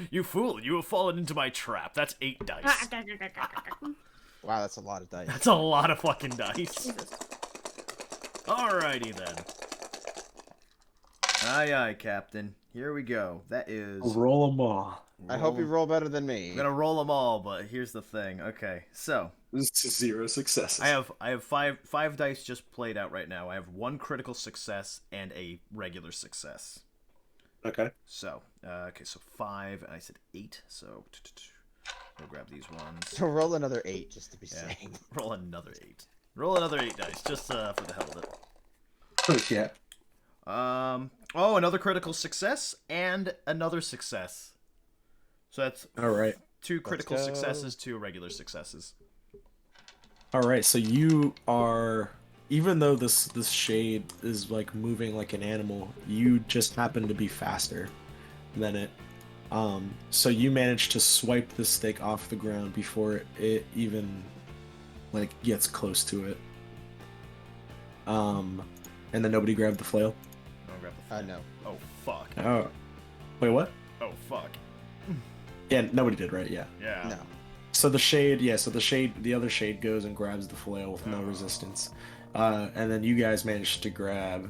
You fool! You have fallen into my trap. That's 8 dice. Wow, that's a lot of dice. That's a lot of fucking dice. Jesus. Alrighty then. Aye, aye, Captain. Here we go. That is. Roll them all. I hope you roll better than me. I'm gonna roll them all, but here's the thing. Okay, so This is 0 successes. I have five dice just played out right now. I have 1 critical success and a regular success. Okay. So, okay, so 5, and I said 8. So we'll grab these ones. So roll another 8 just to be Yeah. safe. Roll another 8. Roll another 8 dice, just for the hell of it. Yeah. Oh, another critical success and another success. So that's All right. 2 critical go. successes, 2 regular successes. All right. So you are, even though this shade is like moving like an animal, you just happen to be faster than it. So you manage to swipe the stake off the ground before it even like gets close to it. And then nobody grabbed the flail. I'll grab the No. Oh, fuck. Oh, wait, what? Oh, fuck. Yeah, nobody did, right? Yeah. Yeah. No. So the other shade goes and grabs the flail with no resistance. And then you guys managed to grab.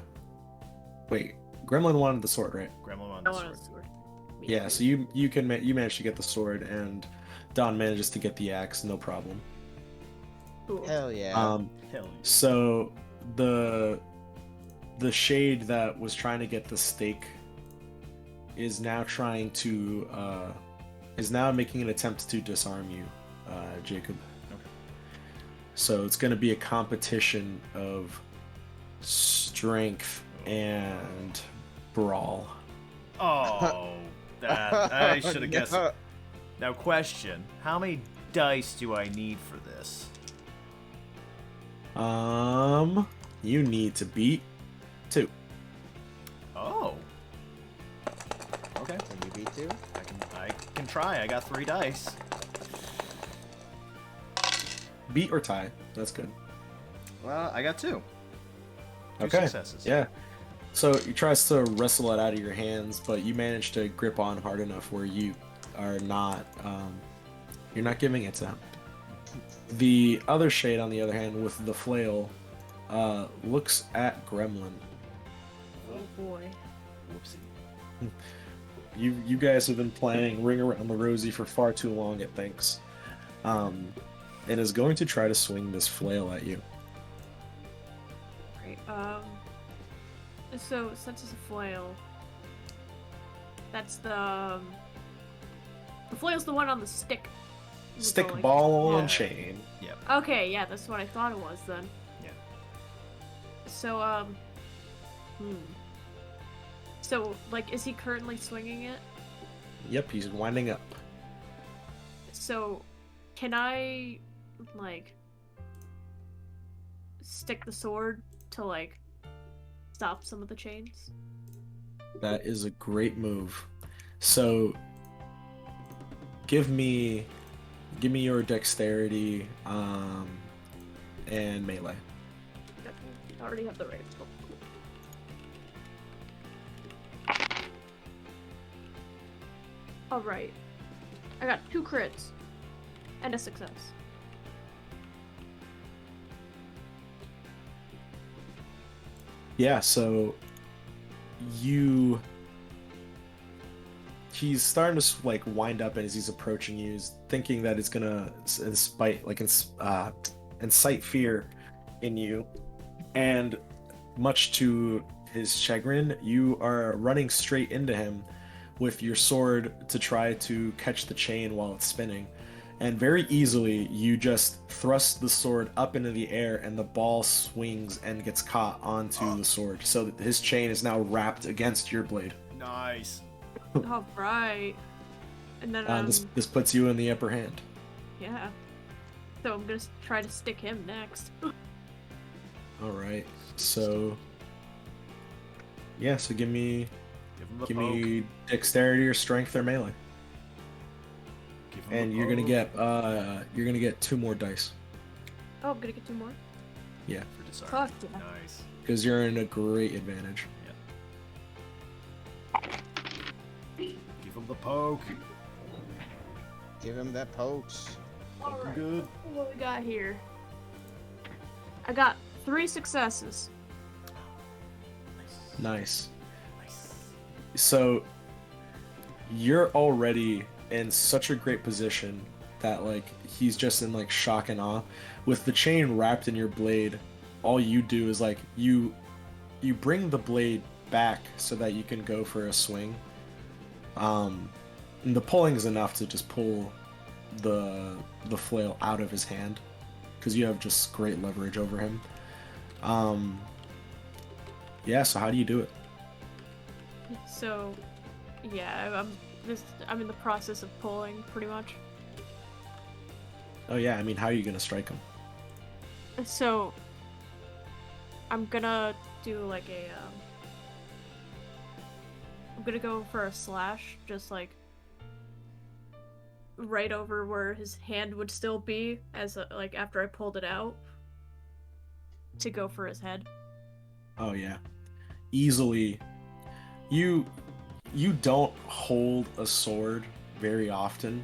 Wait, Gremlin wanted the sword, right? Gremlin on I the want sword. a sword. Me Yeah. too. So you managed to get the sword, and Don manages to get the axe, no problem. Cool. Hell yeah. Hell yeah. So the shade that was trying to get the stake is now making an attempt to disarm you, Jacob. Okay. So it's going to be a competition of strength and brawl. Oh, that I should have guessed. No. Now, question: how many dice do I need for this? You need to beat 2. Oh. Okay. Can you beat 2? I can try. I got 3 dice. Beat or tie. That's good. Well, I got two. Two Okay. successes. Yeah. So he tries to wrestle it out of your hands, but you manage to grip on hard enough where you are not, you're not giving it to him. The other shade, on the other hand, with the flail, looks at Gremlin. Oh boy. Whoopsie. You guys have been playing Ring Around the Rosie for far too long, it thinks, and is going to try to swing this flail at you. Right. So since it's a flail, that's the flail's the one on the stick. Stick Going. ball on Yeah. chain. Yep. Okay, yeah, that's what I thought it was then. Yeah. So So like, is he currently swinging it? Yep, he's winding up. So, can I like stick the sword to like stop some of the chains? That is a great move. So, give me your dexterity, and melee. I already have the right. All right, I got 2 crits and a success. Yeah, so he's starting to like wind up as he's approaching you, he's thinking that it's gonna incite fear in you, and much to his chagrin, you are running straight into him with your sword to try to catch the chain while it's spinning. And very easily, you just thrust the sword up into the air, and the ball swings and gets caught onto the sword. So that his chain is now wrapped against your blade. Nice. All right, and then This puts you in the upper hand. yeah. So I'm gonna try to stick him next. All right. So yeah. So give me Give him a poke. me dexterity or strength or melee, Give him and a you're gonna poke. get 2 more dice. Oh, I'm gonna get 2 more. Yeah, For disarm. Fuck yeah. Nice. because you're in a great advantage. Give him the poke. Give him that pokes. Alright, Good. what we got here? I got 3 successes. Nice. Nice. So you're already in such a great position that like he's just in like shock and awe. With the chain wrapped in your blade, all you do is like you bring the blade back so that you can go for a swing. And the pulling is enough to just pull the flail out of his hand, because you have just great leverage over him. Yeah, so how do you do it? So, yeah, I'm in the process of pulling pretty much. Oh yeah, I mean, how are you gonna strike him? So, I'm gonna do like I'm gonna go for a slash, just like right over where his hand would still be, as like after I pulled it out, to go for his head. Oh yeah, easily. You don't hold a sword very often,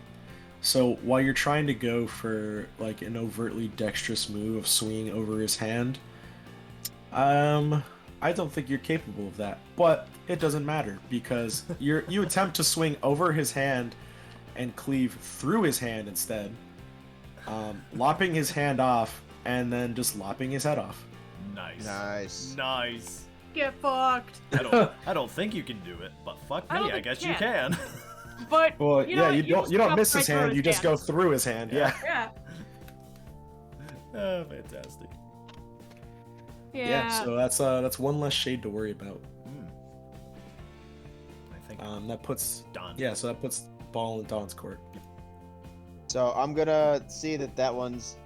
so while you're trying to go for like an overtly dexterous move of swinging over his hand, I don't think you're capable of that. But it doesn't matter, because you attempt to swing over his hand and cleave through his hand instead, lopping his hand off and then just lopping his head off. Nice. Nice. Nice. Get fucked. I don't think you can do it, but fuck I don't me, I think guess you you can. But Well, you know, yeah, just you don't jump miss his right through hand, you just go through his hand. Yeah. Yeah. Oh, fantastic. Yeah, so that's one less shade to worry about. I think That puts done. Yeah, so that puts the ball in Don's court. So I'm gonna see that one's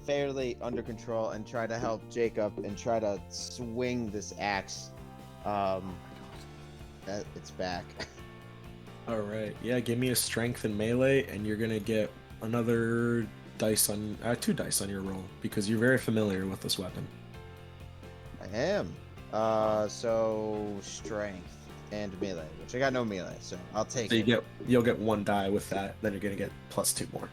fairly under control and try to help Jacob and try to swing this axe. That it's back. All right, yeah, give me a strength and melee, and you're gonna get another dice on 2 dice on your roll because you're very familiar with this weapon. I am. So strength and melee, which I got no melee, so I'll take So it. you'll get 1 die with that. Then you're gonna get +2 more.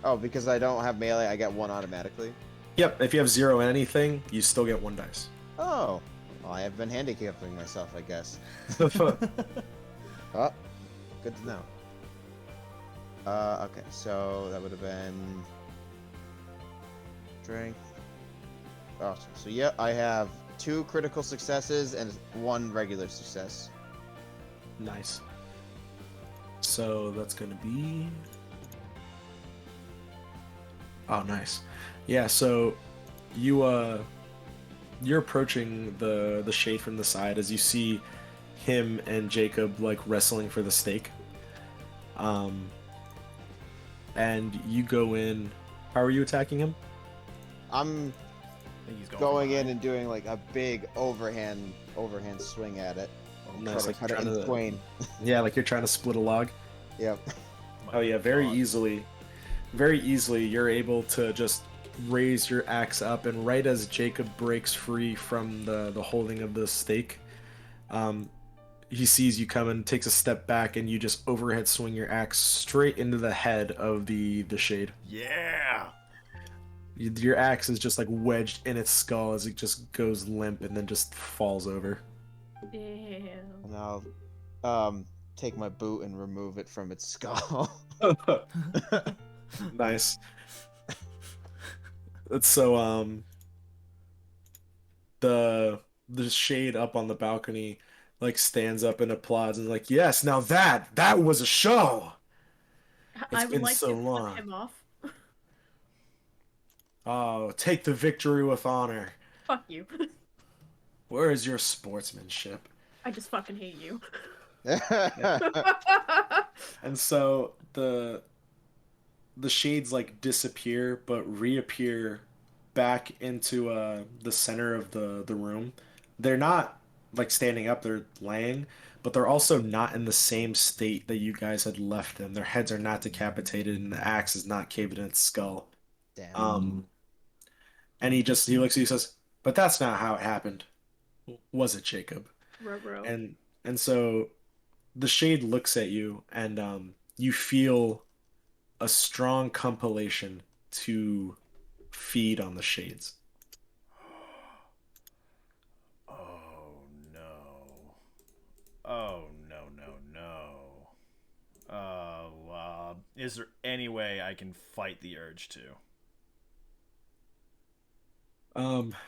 Oh, because I don't have melee, I get 1 automatically. Yep. If you have 0 in anything, you still get 1 dice. Oh, well, I have been handicapping myself, I guess. Oh, Oh, good to know. Okay, so that would have been strength. Awesome. So yeah, I have 2 critical successes and 1 regular success. nice. So that's gonna be. Oh, nice. Yeah. So you you're approaching the shade from the side as you see him and Jacob like wrestling for the stake. And you go in. How are you attacking him? I'm I think he's going in behind. and doing like a big overhand swing at it. And Nice, try to like cut you're it in trying to- twain. Yeah, like you're trying to split a log. Yep. My Oh yeah, very God. easily. Very easily, you're able to just raise your axe up, and right as Jacob breaks free from the holding of the stake, um, he sees you coming, takes a step back, and you just overhead swing your axe straight into the head of the shade. Yeah. Your axe is just like wedged in its skull as it just goes limp and then just falls over. Damn. And I'll take my boot and remove it from its skull. Nice. So the shade up on the balcony like stands up and applauds and like, yes, now that was a show. It's I would been like so to flip long. him off. Oh, take the victory with honor. Fuck you. Where is your sportsmanship? I just fucking hate you. And so the shades like disappear but reappear back into the center of the room. They're not like standing up, they're laying, but they're also not in the same state that you guys had left them. Their heads are not decapitated and the axe is not caved in its skull. Damn. And he looks at you and says, "But that's not how it happened, was it, Jacob?" Ruh-roh. And so the shade looks at you and you feel a strong compellation to feed on the shades. Oh no. Oh no no no. Is there any way I can fight the urge to?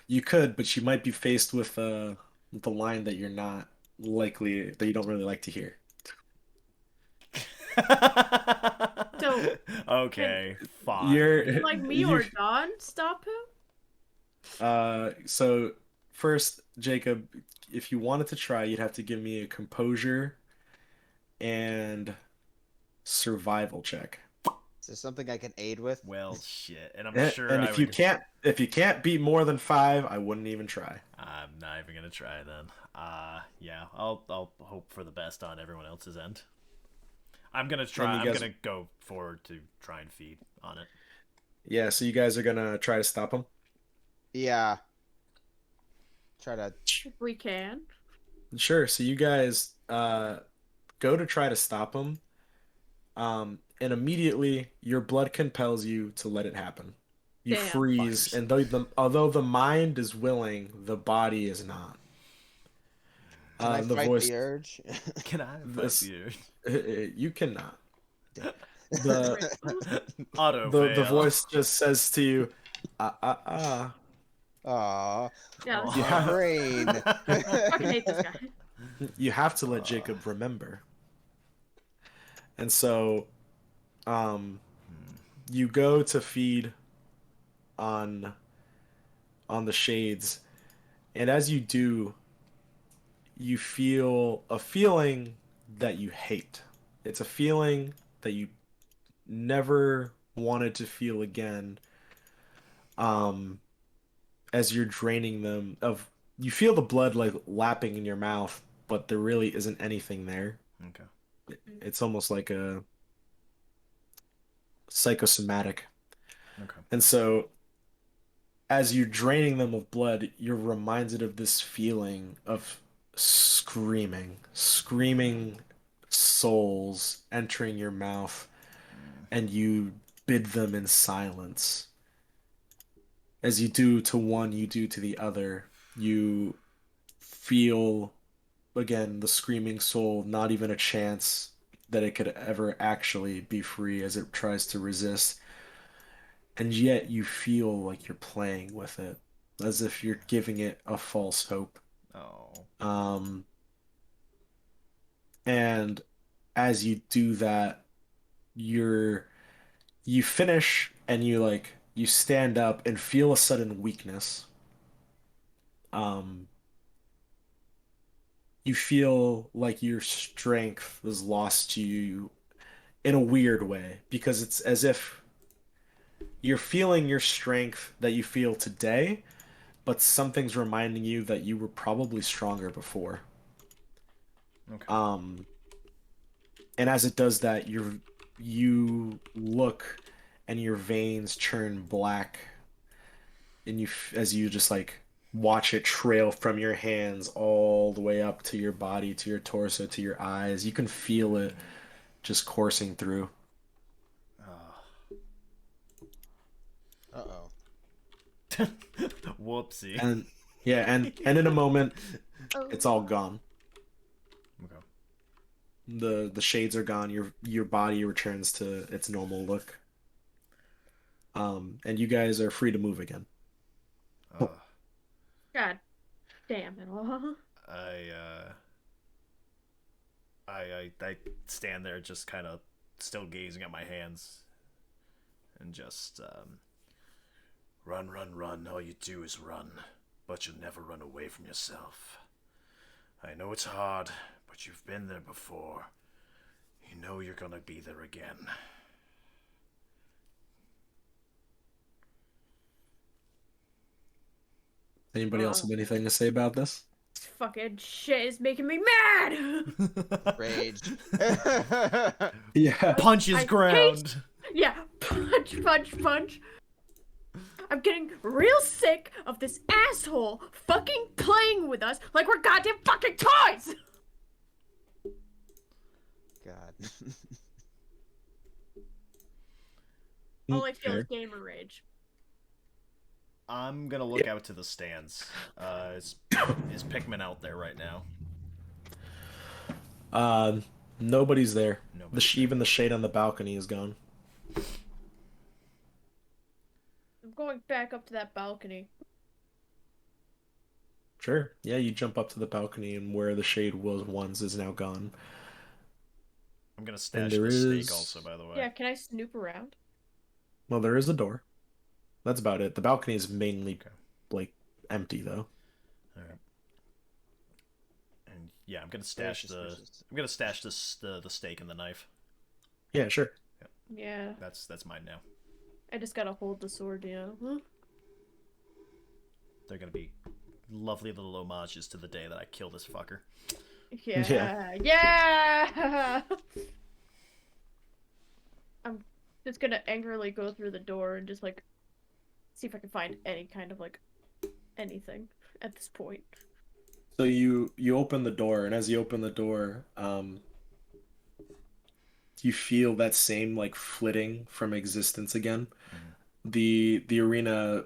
You could, but you might be faced with the line that you're not likely that you don't really like to hear. So, okay, fine. You're like me you or Don, stop him? so first, Jacob, if you wanted to try, you'd have to give me a composure and survival check. Is there something I can aid with? Well, shit, and I'm And sure and I would. if you can't beat more than 5, I wouldn't even try. I'm not even gonna try then. Yeah, I'll hope for the best on everyone else's end. I'm gonna try. And I'm you guys, gonna go forward to try and feed on it. yeah, so you guys are gonna try to stop him. Yeah. Try to. If we can. Sure. So you guys go to try to stop him, and immediately your blood compels you to let it happen. You Damn. freeze, Fuckers. and although the mind is willing, the body is not. Can I The fight voice, the urge? Can I fight this, you? you cannot. Damn. The Auto the fail. voice just says to you, Aw, Yeah, this You is have- my brain. I fucking hate this guy. you have to let Jacob remember. And so, you go to feed on the shades, and as you do, you feel a feeling that you hate. It's a feeling that you never wanted to feel again. As you're draining them of, you feel the blood like lapping in your mouth, but there really isn't anything there. Okay. It's almost like psychosomatic. Okay. And so as you're draining them of blood, you're reminded of this feeling of screaming souls entering your mouth, and you bid them in silence. As you do to one, you do to the other. You feel, again, the screaming soul, not even a chance that it could ever actually be free as it tries to resist. And yet you feel like you're playing with it, as if you're giving it a false hope. Oh. Um, and as you do that, you're you finish and you stand up and feel a sudden weakness. Um, you feel like your strength is lost to you in a weird way because it's as if you're feeling your strength that you feel today, but something's reminding you that you were probably stronger before. Okay. Um, and as it does that, you look and your veins turn black, and as you just watch it trail from your hands all the way up to your body, to your torso, to your eyes. You can feel it just coursing through. Oh. Uh-oh. Whoopsie. And yeah, and in a moment, Oh. it's all gone. Okay. The shades are gone. Your body returns to its normal look. And you guys are free to move again. Uh, God damn it all. I I stand there just kind of still gazing at my hands and just run, run, run. All you do is run, but you'll never run away from yourself. I know it's hard, but you've been there before. You know you're gonna be there again. Anybody else have anything to say about this? This fucking shit is making me mad. Rage. Yeah. Punches I ground. Yeah, punch, punch, punch. I'm getting real sick of this asshole fucking playing with us like we're goddamn fucking toys. God. All I feel is Fair. gamer rage. I'm gonna look out to the stands. Is Pickman out there right now? Uh, nobody's there. Nobody's Even the shade on the balcony is gone. I'm going back up to that balcony. Sure. Yeah, you jump up to the balcony, and where the shade was once is now gone. I'm gonna And stash there the is, steak also, by the way. Yeah, can I snoop around? well, there is a door. That's about it. The balcony is mainly Okay. like empty though. All right. And yeah, I'm gonna stash Very suspicious. I'm gonna stash the steak and the knife. Yeah, sure. Yeah, That's mine now. I just gotta hold the sword, you know? Huh? They're gonna be lovely little homages to the day that I kill this fucker. Yeah, yeah! I'm just gonna angrily go through the door and just see if I can find any kind of anything at this point. So you open the door, and as you open the door, you feel that same flitting from existence again. The arena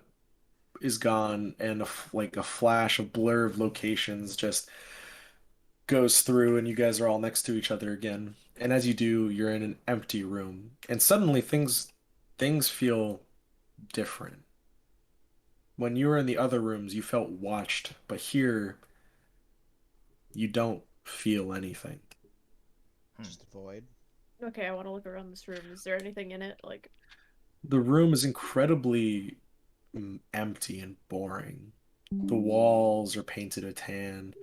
is gone, and a flash, a blur of locations just goes through, and you guys are all next to each other again. And as you do, you're in an empty room, and suddenly things feel different. When you were in the other rooms, you felt watched, but here you don't feel anything. Just avoid. Okay, I want to look around this room. Is there anything in it? The room is incredibly empty and boring. The walls are painted a tan.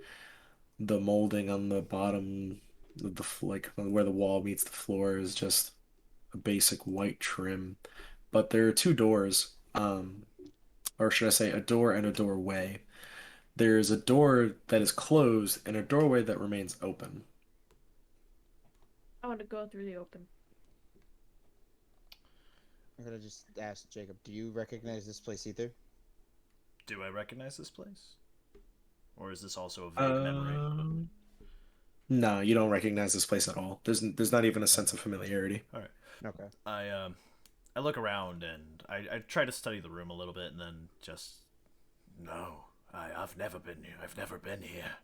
The molding on the bottom of where the wall meets the floor is just a basic white trim. But there are two doors, or should I say a door and a doorway. There's a door that is closed and a doorway that remains open. I want to go through the open. I'm gonna just ask Jacob, do you recognize this place either? Do I recognize this place? Or is this also a vague memory? Um, no, you don't recognize this place at all. There's not even a sense Okay. of familiarity. All right. Okay. I look around and I try to study the room a little bit and then just no. I've never been here. I've never been here.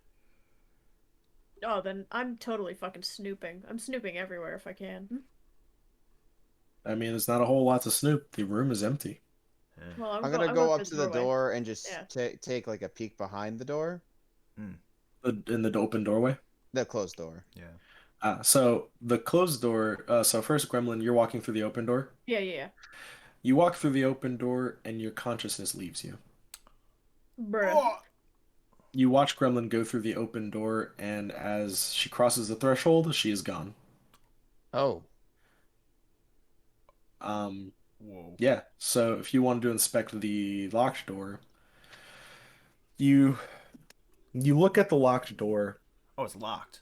Oh, then I'm totally fucking snooping. I'm snooping everywhere if I can. I mean, there's not a whole lot to snoop. The room is empty. Eh. Well, I'm gonna I'm going go for up the to the doorway. door and just Yeah. take like a peek behind the door, In the open doorway. the closed door. Yeah. So the closed door. So first, Gremlin, you're walking through the open door. Yeah, yeah. You walk through the open door, and your consciousness leaves you. Bruh. Oh! You watch Gremlin go through the open door, and as she crosses the threshold, she is gone. Oh, Um, Whoa. yeah. So if you wanted to inspect the locked door, you you look at the locked door. Oh, it's locked.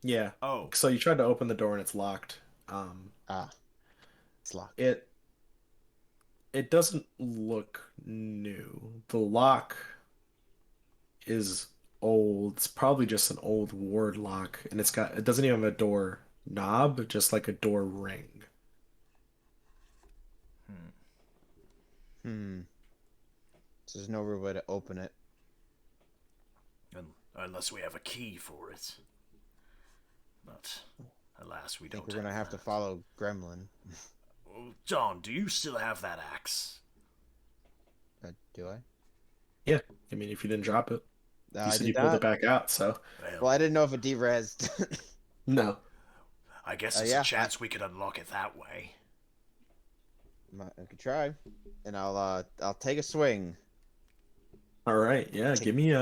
Yeah. Oh. So you tried to open the door, and it's locked. ah, it's locked. It doesn't look new. The lock is old. It's probably just an old ward lock, and it doesn't even have a door knob, just like a door ring. Hmm. Hmm. So there's no real way to open it. Unless we have a key for it. But alas, we I think don't we're gonna have to that. follow Gremlin. Oh, John, do you still have that axe? Do I? Yeah. I mean, if you didn't drop it, you I said did you pulled it not. back out, so Well, I didn't know if it derezzed. no. I guess there's yeah, a chance we could unlock it that way. I could try, and I'll take a swing. All right. Yeah. Give me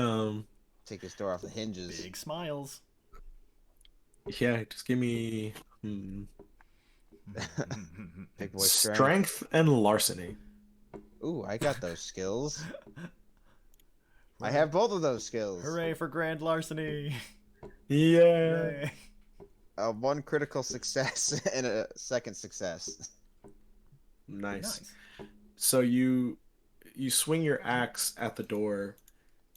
Take this door off the hinges. Big smiles. yeah. Just give me hmm, Big boy strength. strength and larceny. Ooh, I got those skills. I have both of those skills. Hooray for grand larceny! Yeah. Yay. One critical success and a second success. Nice. So you swing your axe at the door,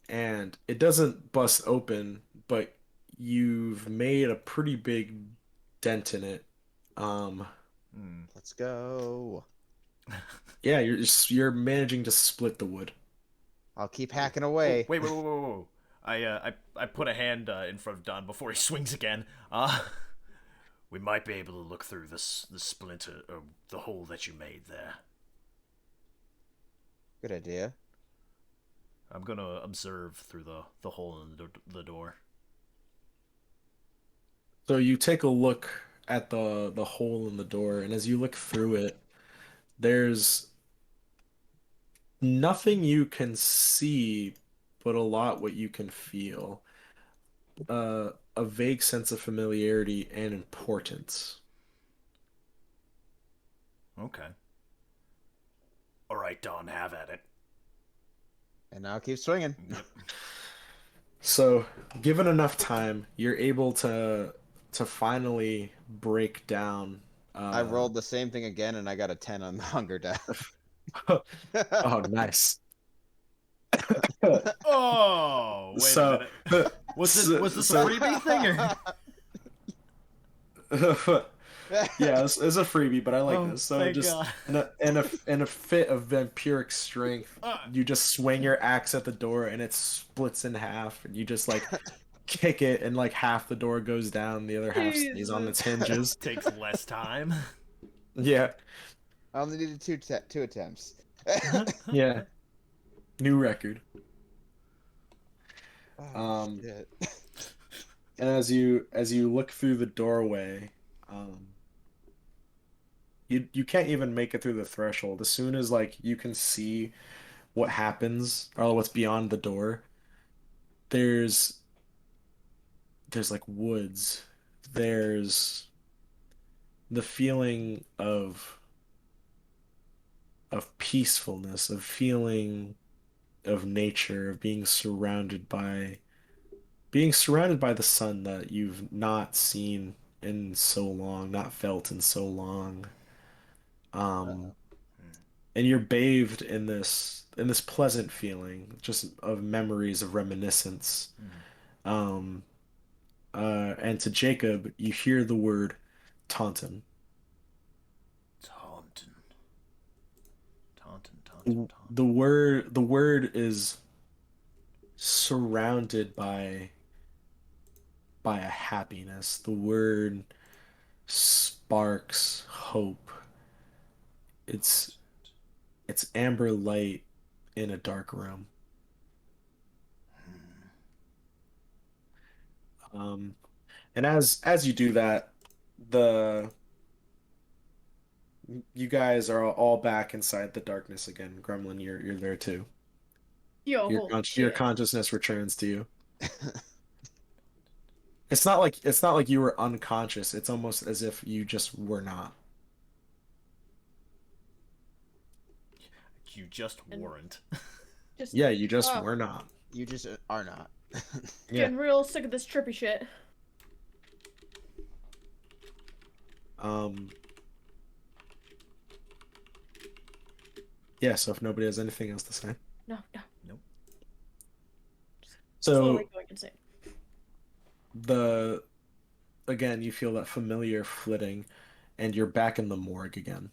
and it doesn't bust open, but you've made a pretty big dent in it. Um, Let's go. yeah, you're managing to split the wood. I'll keep hacking Oh, away. wait. I put a hand in front of Don before he swings again. We might be able to look through the splinter, or the hole that you made there. Good idea. I'm gonna observe through the hole in the door. So you take a look at the hole in the door, and as you look through it, there's nothing you can see, but a lot what you can feel. A vague sense of familiarity and importance. Okay. All right, Don, have at it. And I'll keep swinging. Yep. So, given enough time, you're able to finally break down. I rolled the same thing again, and I got a 10 on the hunger die. Oh, nice. Oh, wait So, a minute. Was this a freebie thing or? yeah, it's a freebie, but I like Oh, this. So thank just God. in a fit of vampiric strength, Ah. you just swing your axe at the door and it splits in half, and you just like kick it, and like half the door goes down, the other half stays on its hinges. Takes less time. Yeah, I only needed two attempts. yeah. New record. Oh, Um, shit. And as you look through the doorway, you can't even make it through the threshold. As soon as like you can see what happens or what's beyond the door, there's like woods. There's the feeling of peacefulness, of feeling of nature, of being surrounded by the sun that you've not seen in so long, not felt in so long. Um, and you're bathed in this pleasant feeling, just of memories of reminiscence. Mm. Um, and to Jacob, you hear the word Taunton. Taunton. Taunton, Taunton, Taunton. The word is surrounded by a happiness. The word sparks hope. It's it's amber light in a dark room. Um, and as you do that, the you guys are all back inside the darkness again. Gremlin, you're there too. Yo, holy Your shit. consciousness returns to you. It's not like you were unconscious. It's almost as if you just were not. You just And weren't. just, Yeah, you just oh, were not. You just are not. Yeah. getting real sick of this trippy shit. Um. Yeah. So if nobody has anything else to say, No, no. Nope. Slowly so going insane. the again you feel that familiar flitting, and you're back in the morgue again.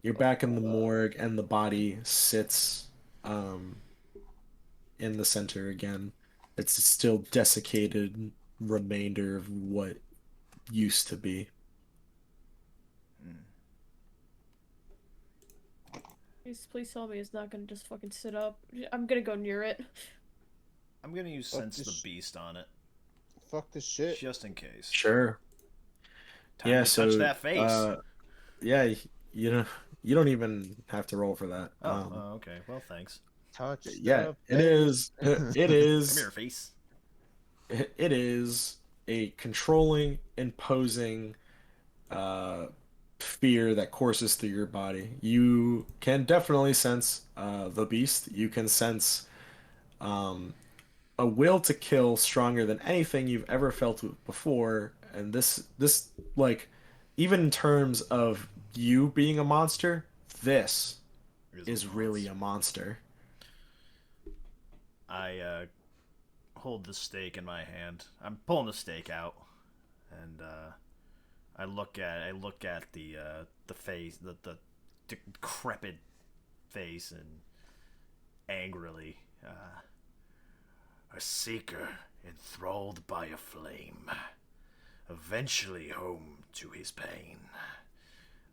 You're back in the morgue, and the body sits um in the center again. It's still desiccated remainder of what used to be. Mm. Please tell me it's not gonna just fucking sit up. I'm gonna go near it. I'm gonna use Fuck Sense the this- Beast on it, Fuck this shit. just in case. Sure. Time Yeah, to touch so that face. yeah, you know, you don't even have to roll for that. Oh, okay. Well, thanks. Touch Yeah, the it face. is it Come here, is face. it is a controlling, imposing fear that courses through your body. You can definitely sense the beast. You can sense um a will to kill stronger than anything you've ever felt before. And this like even in terms of you being a monster, this Here's is a really monster. a monster. I hold the stake in my hand. I'm pulling the stake out, and I look at the face, the decrepit face, and angrily, a seeker enthralled by a flame, eventually home to his pain.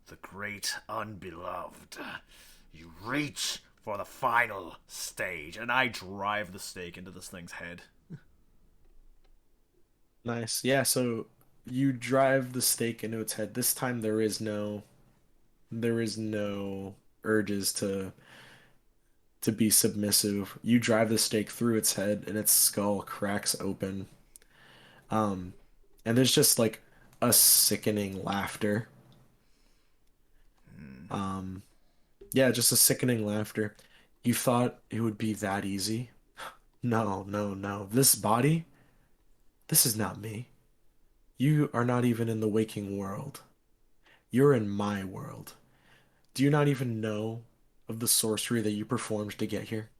The great unbeloved. You reach for the final stage, and I drive the stake into this thing's head. Nice. Yeah, so you drive the stake into its head. This time there is no urges to be submissive. You drive the stake through its head and its skull cracks open. Um, and there's just like a sickening laughter. Um, yeah, just a sickening laughter. You thought it would be that easy? No, no, no. This body, this is not me. You are not even in the waking world. You're in my world. Do you not even know of the sorcery that you performed to get here?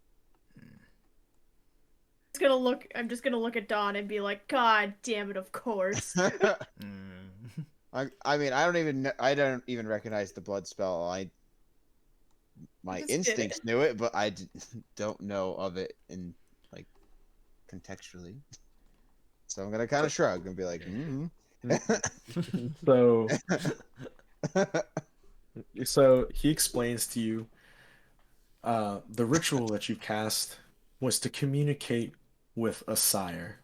I'm just gonna look at Dawn and be like, God damn it, of course. Mm. I mean, I don't even recognize the blood spell. My Just did instincts it. knew it, but don't know of it in like contextually. So I'm gonna kind of shrug and be like, So, so he explains to you, the ritual that you cast was to communicate with a sire.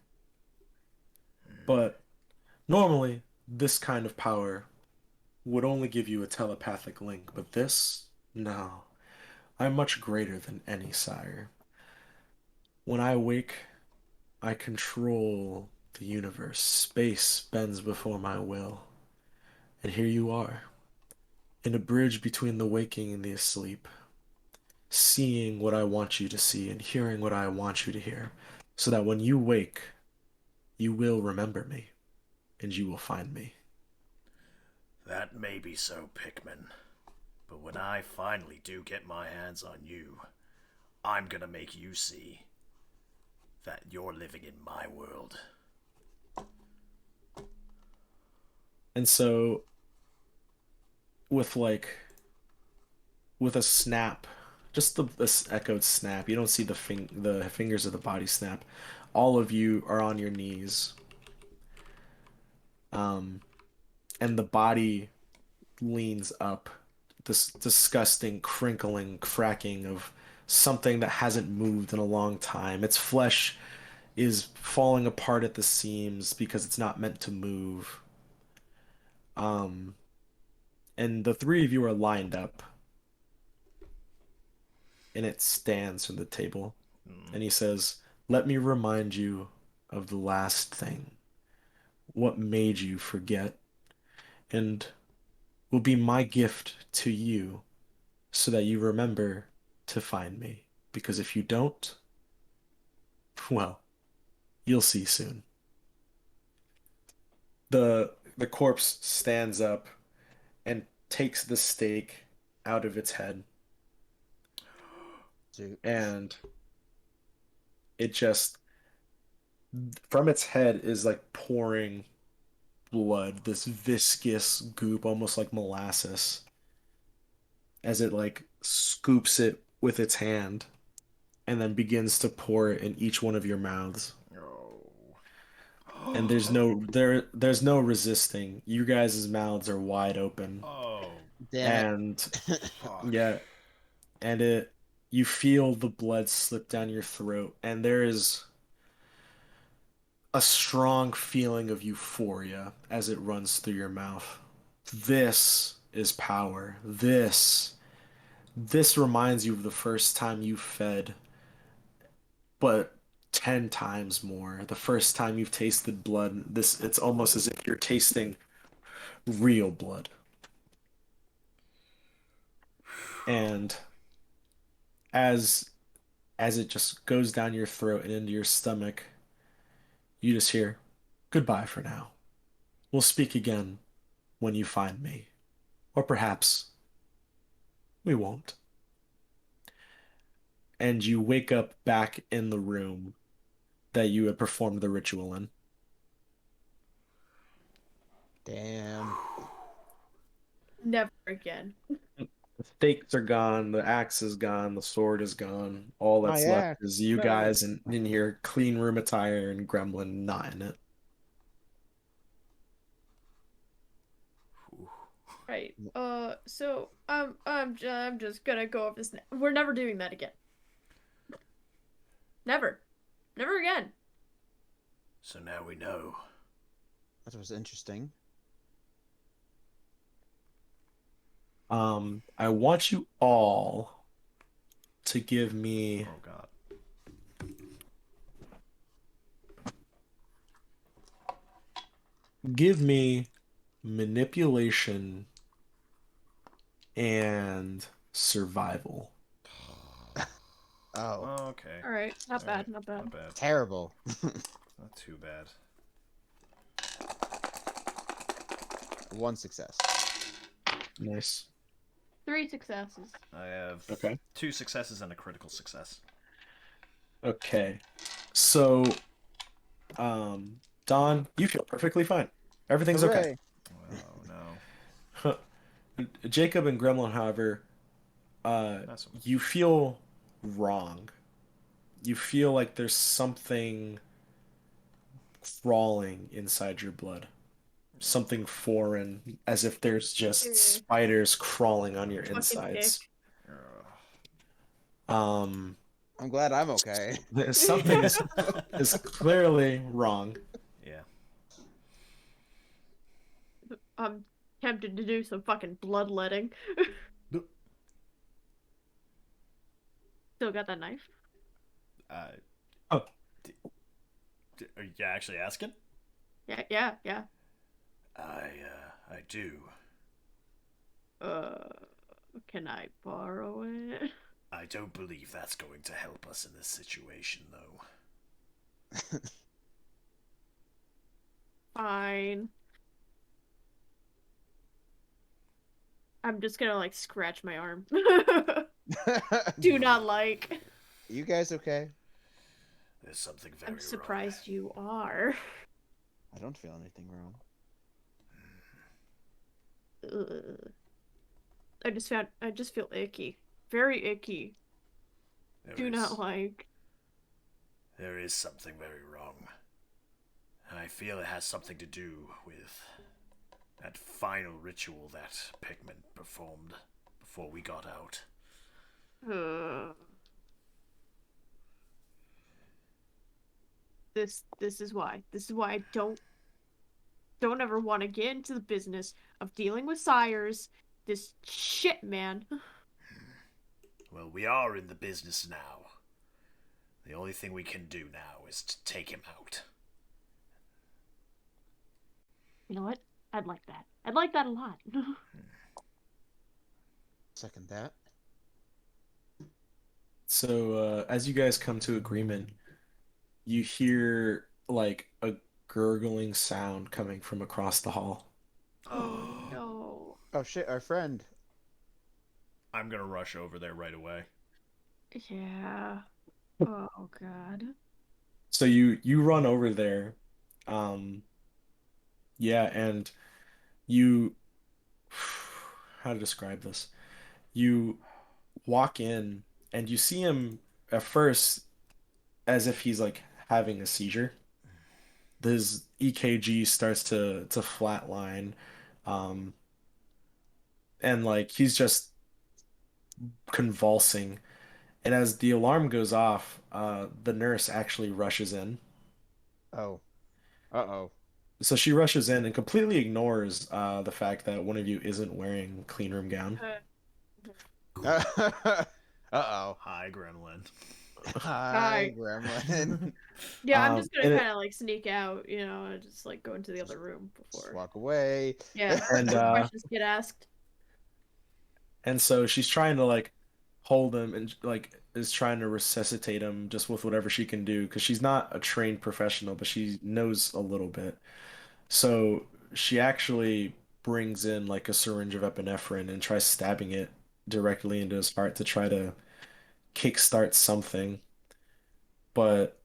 But normally, this kind of power would only give you a telepathic link, but this, no. I'm much greater than any sire. When I wake, I control the universe. Space bends before my will. And here you are, in a bridge between the waking and the asleep, seeing what I want you to see and hearing what I want you to hear, so that when you wake, you will remember me and you will find me. That may be so, Pickman. But when I finally do get my hands on you, I'm gonna make you see that you're living in my world. And so, with like, with a snap, just this echoed snap, you don't see the fingers of the body snap. All of you are on your knees. Um, and the body leans up, this disgusting crinkling, cracking of something that hasn't moved in a long time. Its flesh is falling apart at the seams because it's not meant to move. Um, and the three of you are lined up, and it stands from the table, and he says, "Let me remind you of the last thing. What made you forget, and will be my gift to you so that you remember to find me. Because if you don't, well, you'll see soon." The corpse stands up and takes the stake out of its head, Shoot. and it just from its head is like pouring blood, this viscous goop, almost like molasses, as it like scoops it with its hand and then begins to pour it in each one of your mouths. And there's no resisting. You guys' mouths are wide open. Oh, Damn it. And fuck. yeah, and it you feel the blood slip down your throat, and there is a strong feeling of euphoria as it runs through your mouth. This is power. This reminds you of the first time you fed, but 10 times more. The first time you've tasted blood, this it's almost as if you're tasting real blood. And as as it just goes down your throat and into your stomach, you just hear, "Goodbye for now. We'll speak again when you find me. Or perhaps we won't." And you wake up back in the room that you had performed the ritual in. Damn. Never again. The stakes are gone, the axe is gone, the sword is gone. All My that's left axe. is you No. guys in your clean room attire and Gremlin not in it. Right. So I'm just gonna go over this. We're never doing that again. Never. Never again. So now we know. That was interesting. I want you all to give me Oh god. give me manipulation and survival. Oh, Okay. All right. Not All bad. right. Not bad. Not bad. terrible. Not too bad. 1 success. Nice. 3 successes. I have Okay. 2 successes and a critical success. Okay. So, Don, you feel perfectly fine. Everything's okay. Hooray. Oh no. Jacob and Gremlin, however, That's you feel wrong. You feel like there's something crawling inside your blood. Something foreign, as if there's just Yeah. spiders crawling on your Fucking insides. ick. Um, I'm glad I'm okay. something is clearly wrong. Yeah. I'm tempted to do some fucking bloodletting. Still got that knife? Uh, Oh. are you actually asking? Yeah. I do. Uh, can I borrow it? I don't believe that's going to help us in this situation, though. Fine. I'm just gonna like scratch my arm. Do not like. You guys okay? There's something very I'm surprised you are. I don't feel anything wrong. Ugh. I just feel icky. Very icky. wrong. Do not like. There is something very wrong. And I feel it has something to do with that final ritual that Pickman performed before we got out. Uh, this is why. This is why I don't ever want to get into the business of dealing with sires. This shit, man. Well, we are in the business now. The only thing we can do now is to take him out. You know what? I'd like that. I'd like that a lot. Second that. So as you guys come to agreement, you hear like a gurgling sound coming from across the hall. Oh no. Oh shit, our friend. I'm gonna rush over there right away. Yeah. Oh god. So you run over there. Yeah, and you how to describe this? You walk in and you see him at first as if he's like having a seizure. His EKG starts to flatline, um, and like he's just convulsing. And as the alarm goes off, the nurse actually rushes in. Oh. Uh-oh. So she rushes in and completely ignores the fact that one of you isn't wearing clean room gown. Uh-oh. Hi, Gremlin. Hi, Gremlin. Yeah, I'm just gonna And it, kind of like sneak out, and just like go into the other room Just before. walk away. Yeah, and before questions get asked. and so she's trying to like hold him and like is trying to resuscitate him just with whatever she can do because she's not a trained professional, but she knows a little bit. So she actually brings in like a syringe of epinephrine and tries stabbing it directly into his heart to try to kickstart something, but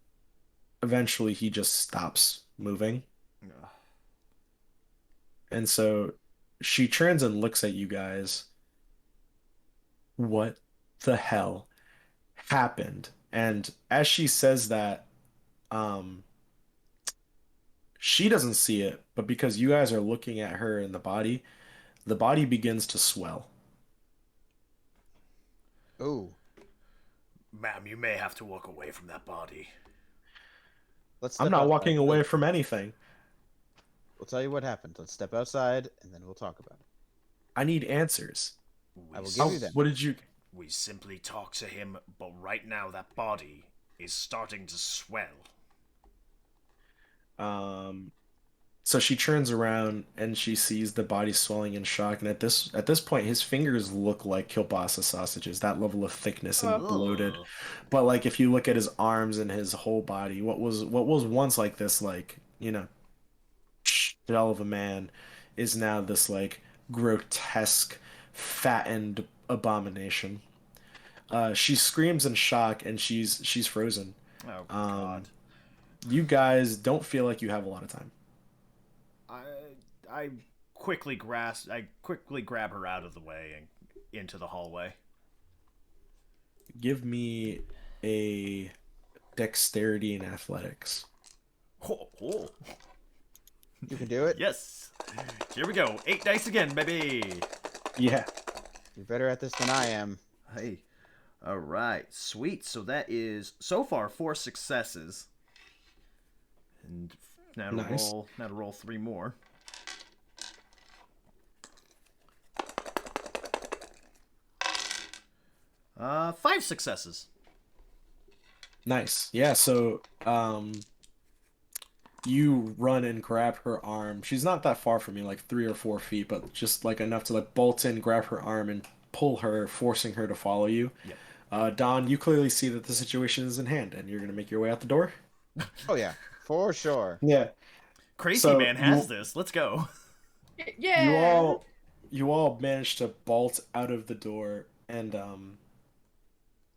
eventually he just stops moving. And so she turns and looks at you guys. What the hell happened? And as she says that, um, she doesn't see it, but because you guys are looking at her in the body begins to swell. Ooh. Ma'am, you may have to walk away from that body. Let's I'm step not outside. walking away from anything. We'll tell you what happened. Let's step outside, and then we'll talk about it. I need answers. I will We, give you them. What did you? we simply talk to him, but right now that body is starting to swell. Um, so she turns around and she sees the body swelling in shock, and at this point, his fingers look like kielbasa sausages, that level of thickness and bloated. Ugh. But like if you look at his arms and his whole body, what was once like this, like, shell of a man, is now this like grotesque, fattened abomination. She screams in shock and she's frozen. Oh, Um, God. you guys don't feel like you have a lot of time. I, I I quickly grab her out of the way and into the hallway. Give me a dexterity and athletics. Oh, oh. You can do it. Yes. Here we go. 8 dice again, baby. Yeah. You're better at this than I am. Hey. All right. Sweet. So that is so far 4 successes. And now to Nice. roll 3 more. Five successes. Nice. Yeah, so you run and grab her arm. She's not that far from you, like 3 or 4 feet, but just like enough to like bolt in, grab her arm, and pull her, forcing her to follow you. Yep. Don, you clearly see that the situation is in hand, and you're gonna make your way out the door. Oh yeah, for sure. Yeah. Crazy So man has you- this. Let's go. Yeah. You all you all manage to bolt out of the door, and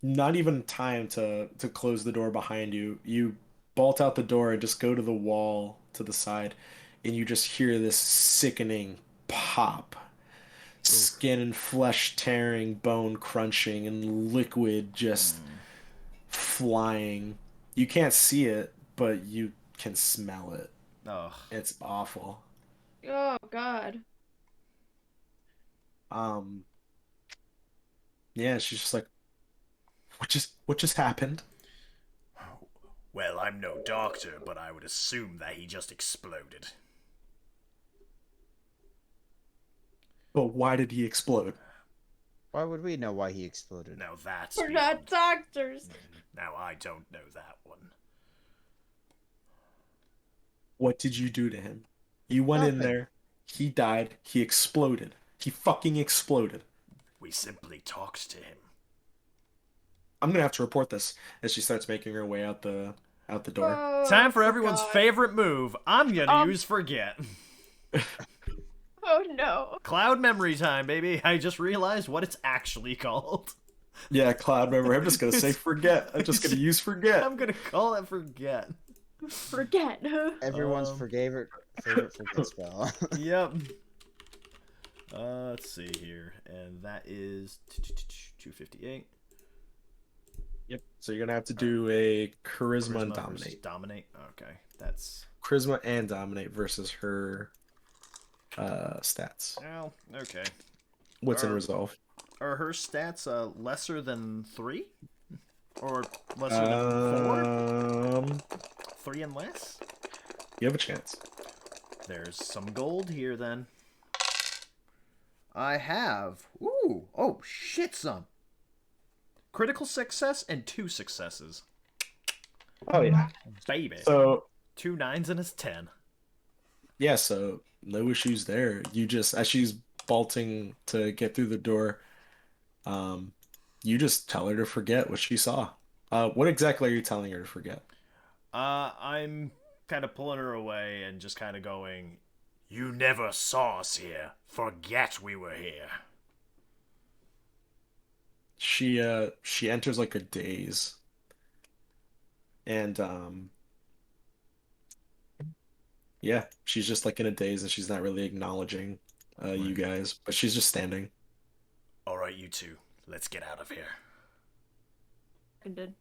not even time to close the door behind you. You bolt out the door and just go to the wall to the side, and you just hear this sickening pop. Oof. Skin and flesh tearing, bone crunching, and liquid just Mm. flying. You can't see it, but you can smell it. Ugh. It's awful. Oh God. Um, yeah, she's just like, what just happened? Well, I'm no doctor, but I would assume that he just exploded. But why did he explode? Why would we know why he exploded? Now that's We're beyond. not doctors. Now I don't know that one. What did you do to him? You went in Nothing. there, he died, he exploded. He fucking exploded. We simply talked to him. I'm gonna have to report this as she starts making her way out the door. Time for everyone's God. favorite move. I'm gonna use forget. Oh no. Cloud memory time, baby. I just realized what it's actually called. Yeah, Cloud memory. I'm just gonna say forget. I'm just gonna use forget. I'm gonna call it forget. Forget. Everyone's favorite forget spell. Yep. Let's see here, and that is 258. Yep. So you're gonna have to do a charisma and Charisma versus dominate. dominate. Okay, that's Charisma and dominate versus her stats. well. Okay. What's in Uh, resolve? Are her stats lesser than 3, or lesser than 4? 3 and less. You have a chance. There's some gold here then. I have. Ooh. Oh shit, some. Critical success and 2 successes. Oh yeah. Baby. So 2 9s and a 10. yeah, so no issues there. You just as she's bolting to get through the door, you just tell her to forget what she saw. What exactly are you telling her to forget? I'm kind of pulling her away and just kind of going, "You never saw us here. Forget we were here." She enters like a daze. And yeah, she's just like in a daze and she's not really acknowledging you guys, but she's just standing. All right, you two. Let's get out of here. I did.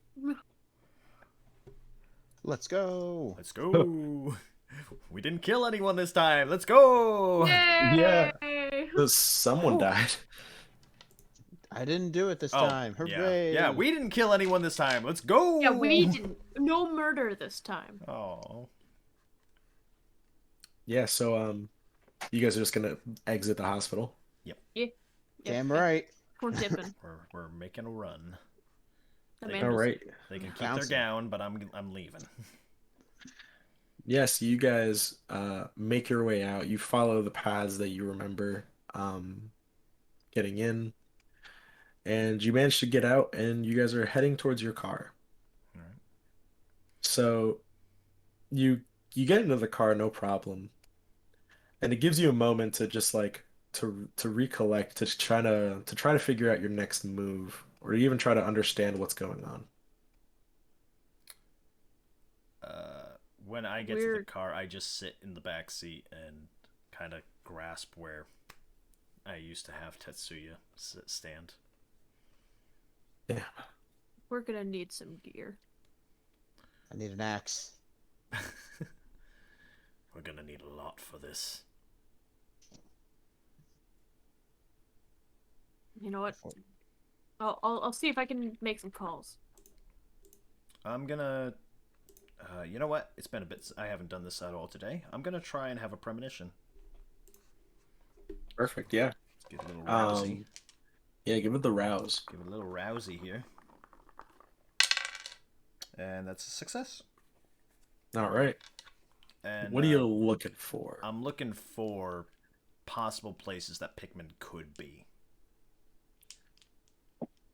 Let's go. Let's go. We didn't kill anyone this time. Let's go. Yeah. Yay! Someone Oh. died. I didn't do it this Oh, time. yeah. Hooray! Yeah, we didn't kill anyone this time. Let's go. Yeah, we didn't. No murder this time. Oh. Yeah, so you guys are just gonna exit the hospital. Yeah. Damn right. We're dipping. We're making a run. The All man All just- right. They can keep their Bouncing. gown, but I'm leaving. Yes, you guys make your way out. You follow the paths that you remember getting in, and you manage to get out, and you guys are heading towards your car. All right. So you get into the car, no problem, and it gives you a moment to just like to recollect, to try to figure out your next move, or even try to understand what's going on. When I get to the Weird. car, I just sit in the back seat and kind of grasp where I used to have Tetsuya stand. Yeah. We're gonna need some gear. I need an axe. We're gonna need a lot for this. You know what? I'll see if I can make some calls. I'm gonna. You know what? It's been a bit. I haven't done this at all today. I'm gonna try and have a premonition. Perfect. Yeah. Let's get a little rousy. Yeah, give it the rouse. Give it a little rousy here. And that's a success. All right. And What are you looking for? I'm looking for possible places that Pickman could be.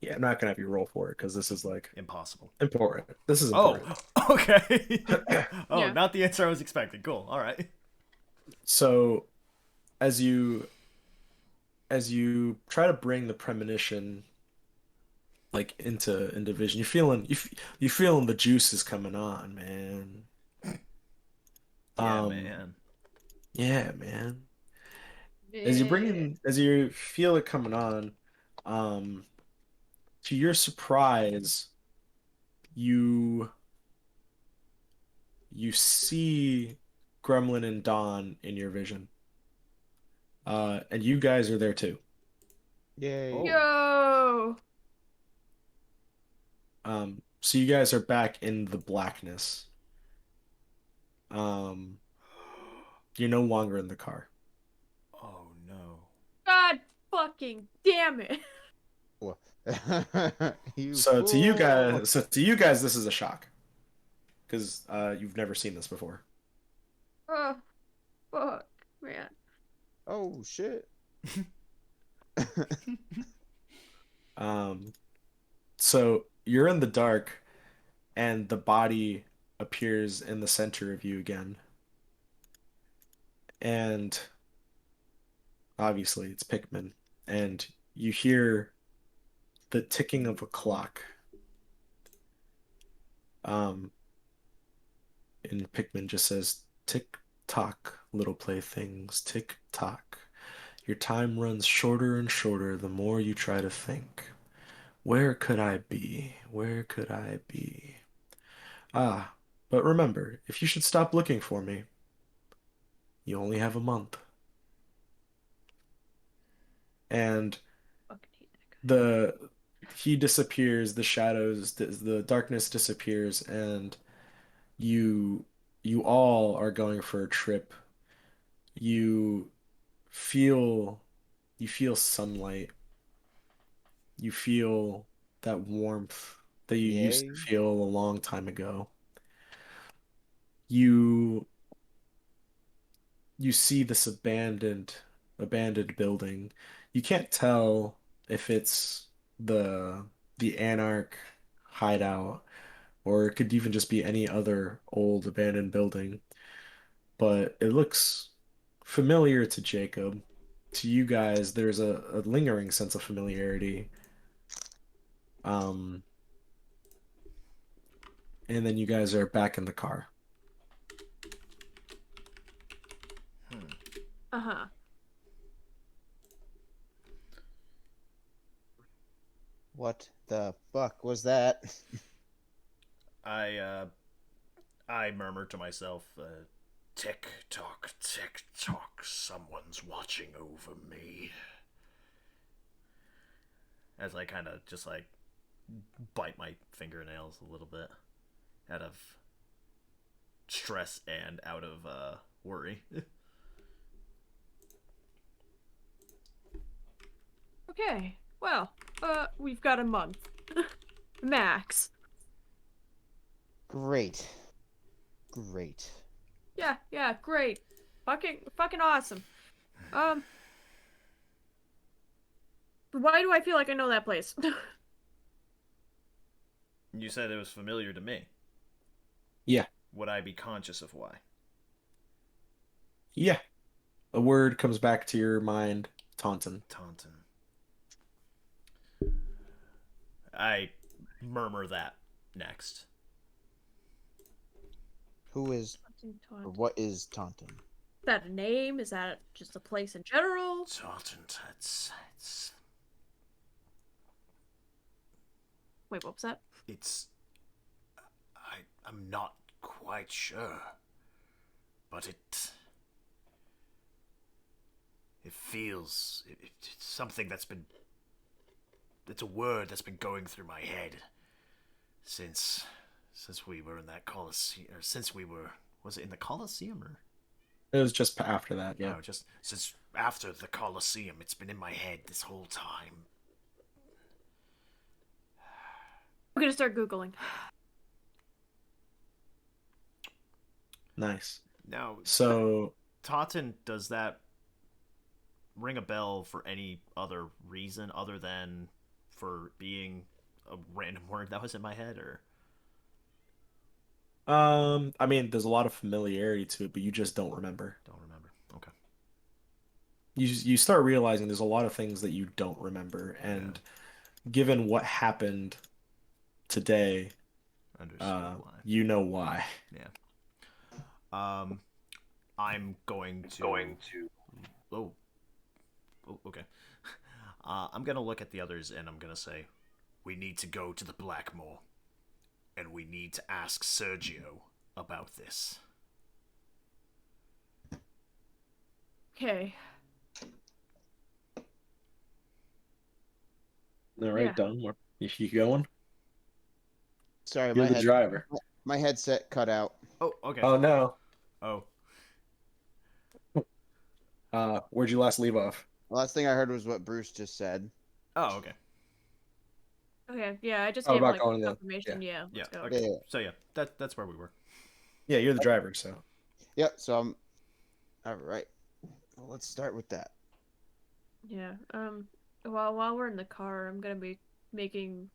Yeah, I'm not gonna have you roll for it because this is like Impossible. important. This is Oh, important. okay. Oh, Yeah. not the answer I was expecting. Cool. All right. So, as you as you try to bring the premonition like into vision, you feeling the juices coming on, man. Yeah, Um, man. yeah, man. Yeah. As you feel it coming on, um, to your surprise, you you see Gremlin and Dawn in your vision. And you guys are there too. Yay. Oh. Yo. So you guys are back in the blackness. Um, you're no longer in the car. Oh no. God fucking damn it. Wha- You So fool. to you guys, this is a shock because you've never seen this before. Oh, fuck, man. Oh shit. Um, so you're in the dark, and the body appears in the center of you again, and obviously it's Pickman, and you hear the ticking of a clock. Um, and Pickman just says, "Tick tock, little playthings, tick tock. Your time runs shorter and shorter the more you try to think. Where could I be? Where could I be? Ah, but remember, if you should stop looking for me, you only have a month." And Fucking hate that guy. the he disappears, the darkness disappears, and you you all are going for a trip. You feel you feel sunlight. You feel that warmth that you used to Yay. feel a long time ago. You you see this abandoned building. You can't tell if it's the Anarch hideout or it could even just be any other old abandoned building, but it looks familiar to Jacob. To you guys, there's a lingering sense of familiarity. Um, and then you guys are back in the car. Hmm. Uh-huh. What the fuck was that? I I murmur to myself, tick tock, someone's watching over me. As I kind of just like bite my fingernails a little bit out of stress and out of worry. Okay. Well, we've got a month. Max. Great. Great. Yeah, great. Fucking awesome. Um, why do I feel like I know that place? You said it was familiar to me. Yeah, Would I be conscious of why? yeah. A word comes back to your mind, Taunton. Taunton. I murmur that next. Who is or what is Taunton? Is that a name? Is that just a place in general? Taunton, it's Wait, what was that? it's I'm not quite sure, but it feels it's something that's been it's a word that's been going through my head since we were in that Colosseum, or since we were, was it in the Colosseum, or It was just after that, yeah. no, just since after the Colosseum. It's been in my head this whole time. I'm gonna start Googling. Nice. Now, So, Taunton, does that ring a bell for any other reason other than for being a random word that was in my head, or I mean, there's a lot of familiarity to it, but you just don't remember. don't remember? Okay. you start realizing there's a lot of things that you don't remember, and given what happened today, Understood why. you know why. Yeah. Um, I'm going to. Oh. Oh, okay. I'm gonna look at the others and I'm gonna say, we need to go to the Blackmore, and we need to ask Sergio about this. Okay. All Yeah. right, done. You going? Sorry, You're the driver. my headset cut out. Oh, okay. Oh no. Oh, Where'd you last leave off? The last thing I heard was what Bruce just said. oh, okay. Okay. Yeah, I just Oh, gave about like going to confirmation. Yeah. Yeah. Let's go. Okay. Yeah. So yeah, that's where we were. Yeah, you're the driver, so. Yep. So I'm. All right. Well, let's start with that. Yeah. While we're in the car, I'm gonna be making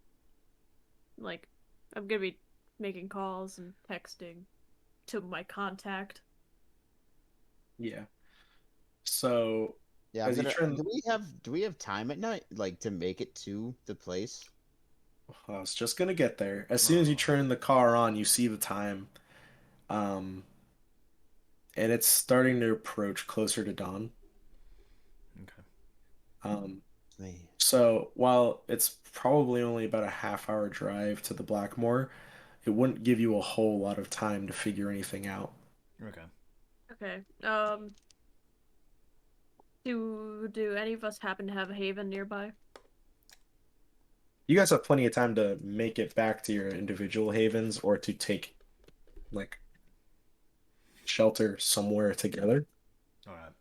like I'm gonna be making calls and texting to my contact. Yeah. So Yeah, I'm as you gonna. turn, Do we have time at night, like to make it to the place? I was just gonna get there. As soon as you turn the car on, you see the time, um, and it's starting to approach closer to dawn. Okay. Um, Me. so while it's probably only about a half-hour drive to the Blackmore, it wouldn't give you a whole lot of time to figure anything out. Okay. Okay. Do any of us happen to have a haven nearby? You guys have plenty of time to make it back to your individual havens or to take like shelter somewhere together. All right.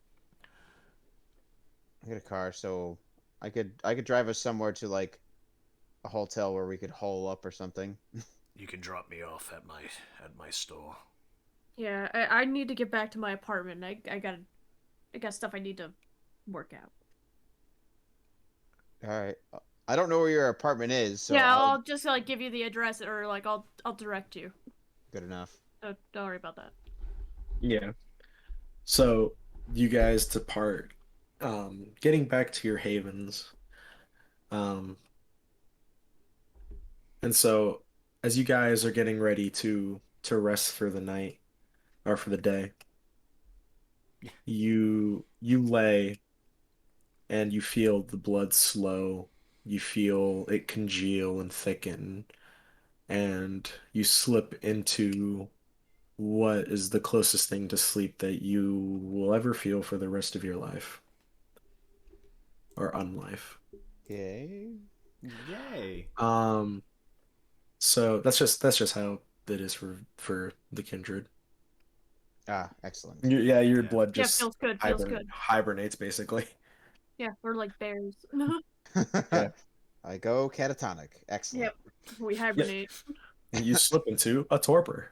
I get a car, so I could drive us somewhere to like a hotel where we could hole up or something. You can drop me off at my store. Yeah, I need to get back to my apartment. I got stuff I need to work out. All right. I don't know where your apartment is, so Yeah, I'll I'll just like give you the address or like I'll direct you. good enough. Don't worry about that. Yeah. So you guys depart, getting back to your havens. Um, and so as you guys are getting ready to rest for the night or for the day, you lay and you feel the blood slow. You feel it congeal and thicken, and you slip into what is the closest thing to sleep that you will ever feel for the rest of your life or unlife. Okay. Yay. So that's just how it is for the kindred. Ah, excellent. Your Yeah. blood Yeah, just feels good. hibernates basically. Yeah, we're like bears. Yeah. I go catatonic. Excellent. Yep, we Yep. hibernate. And you slip into a torpor.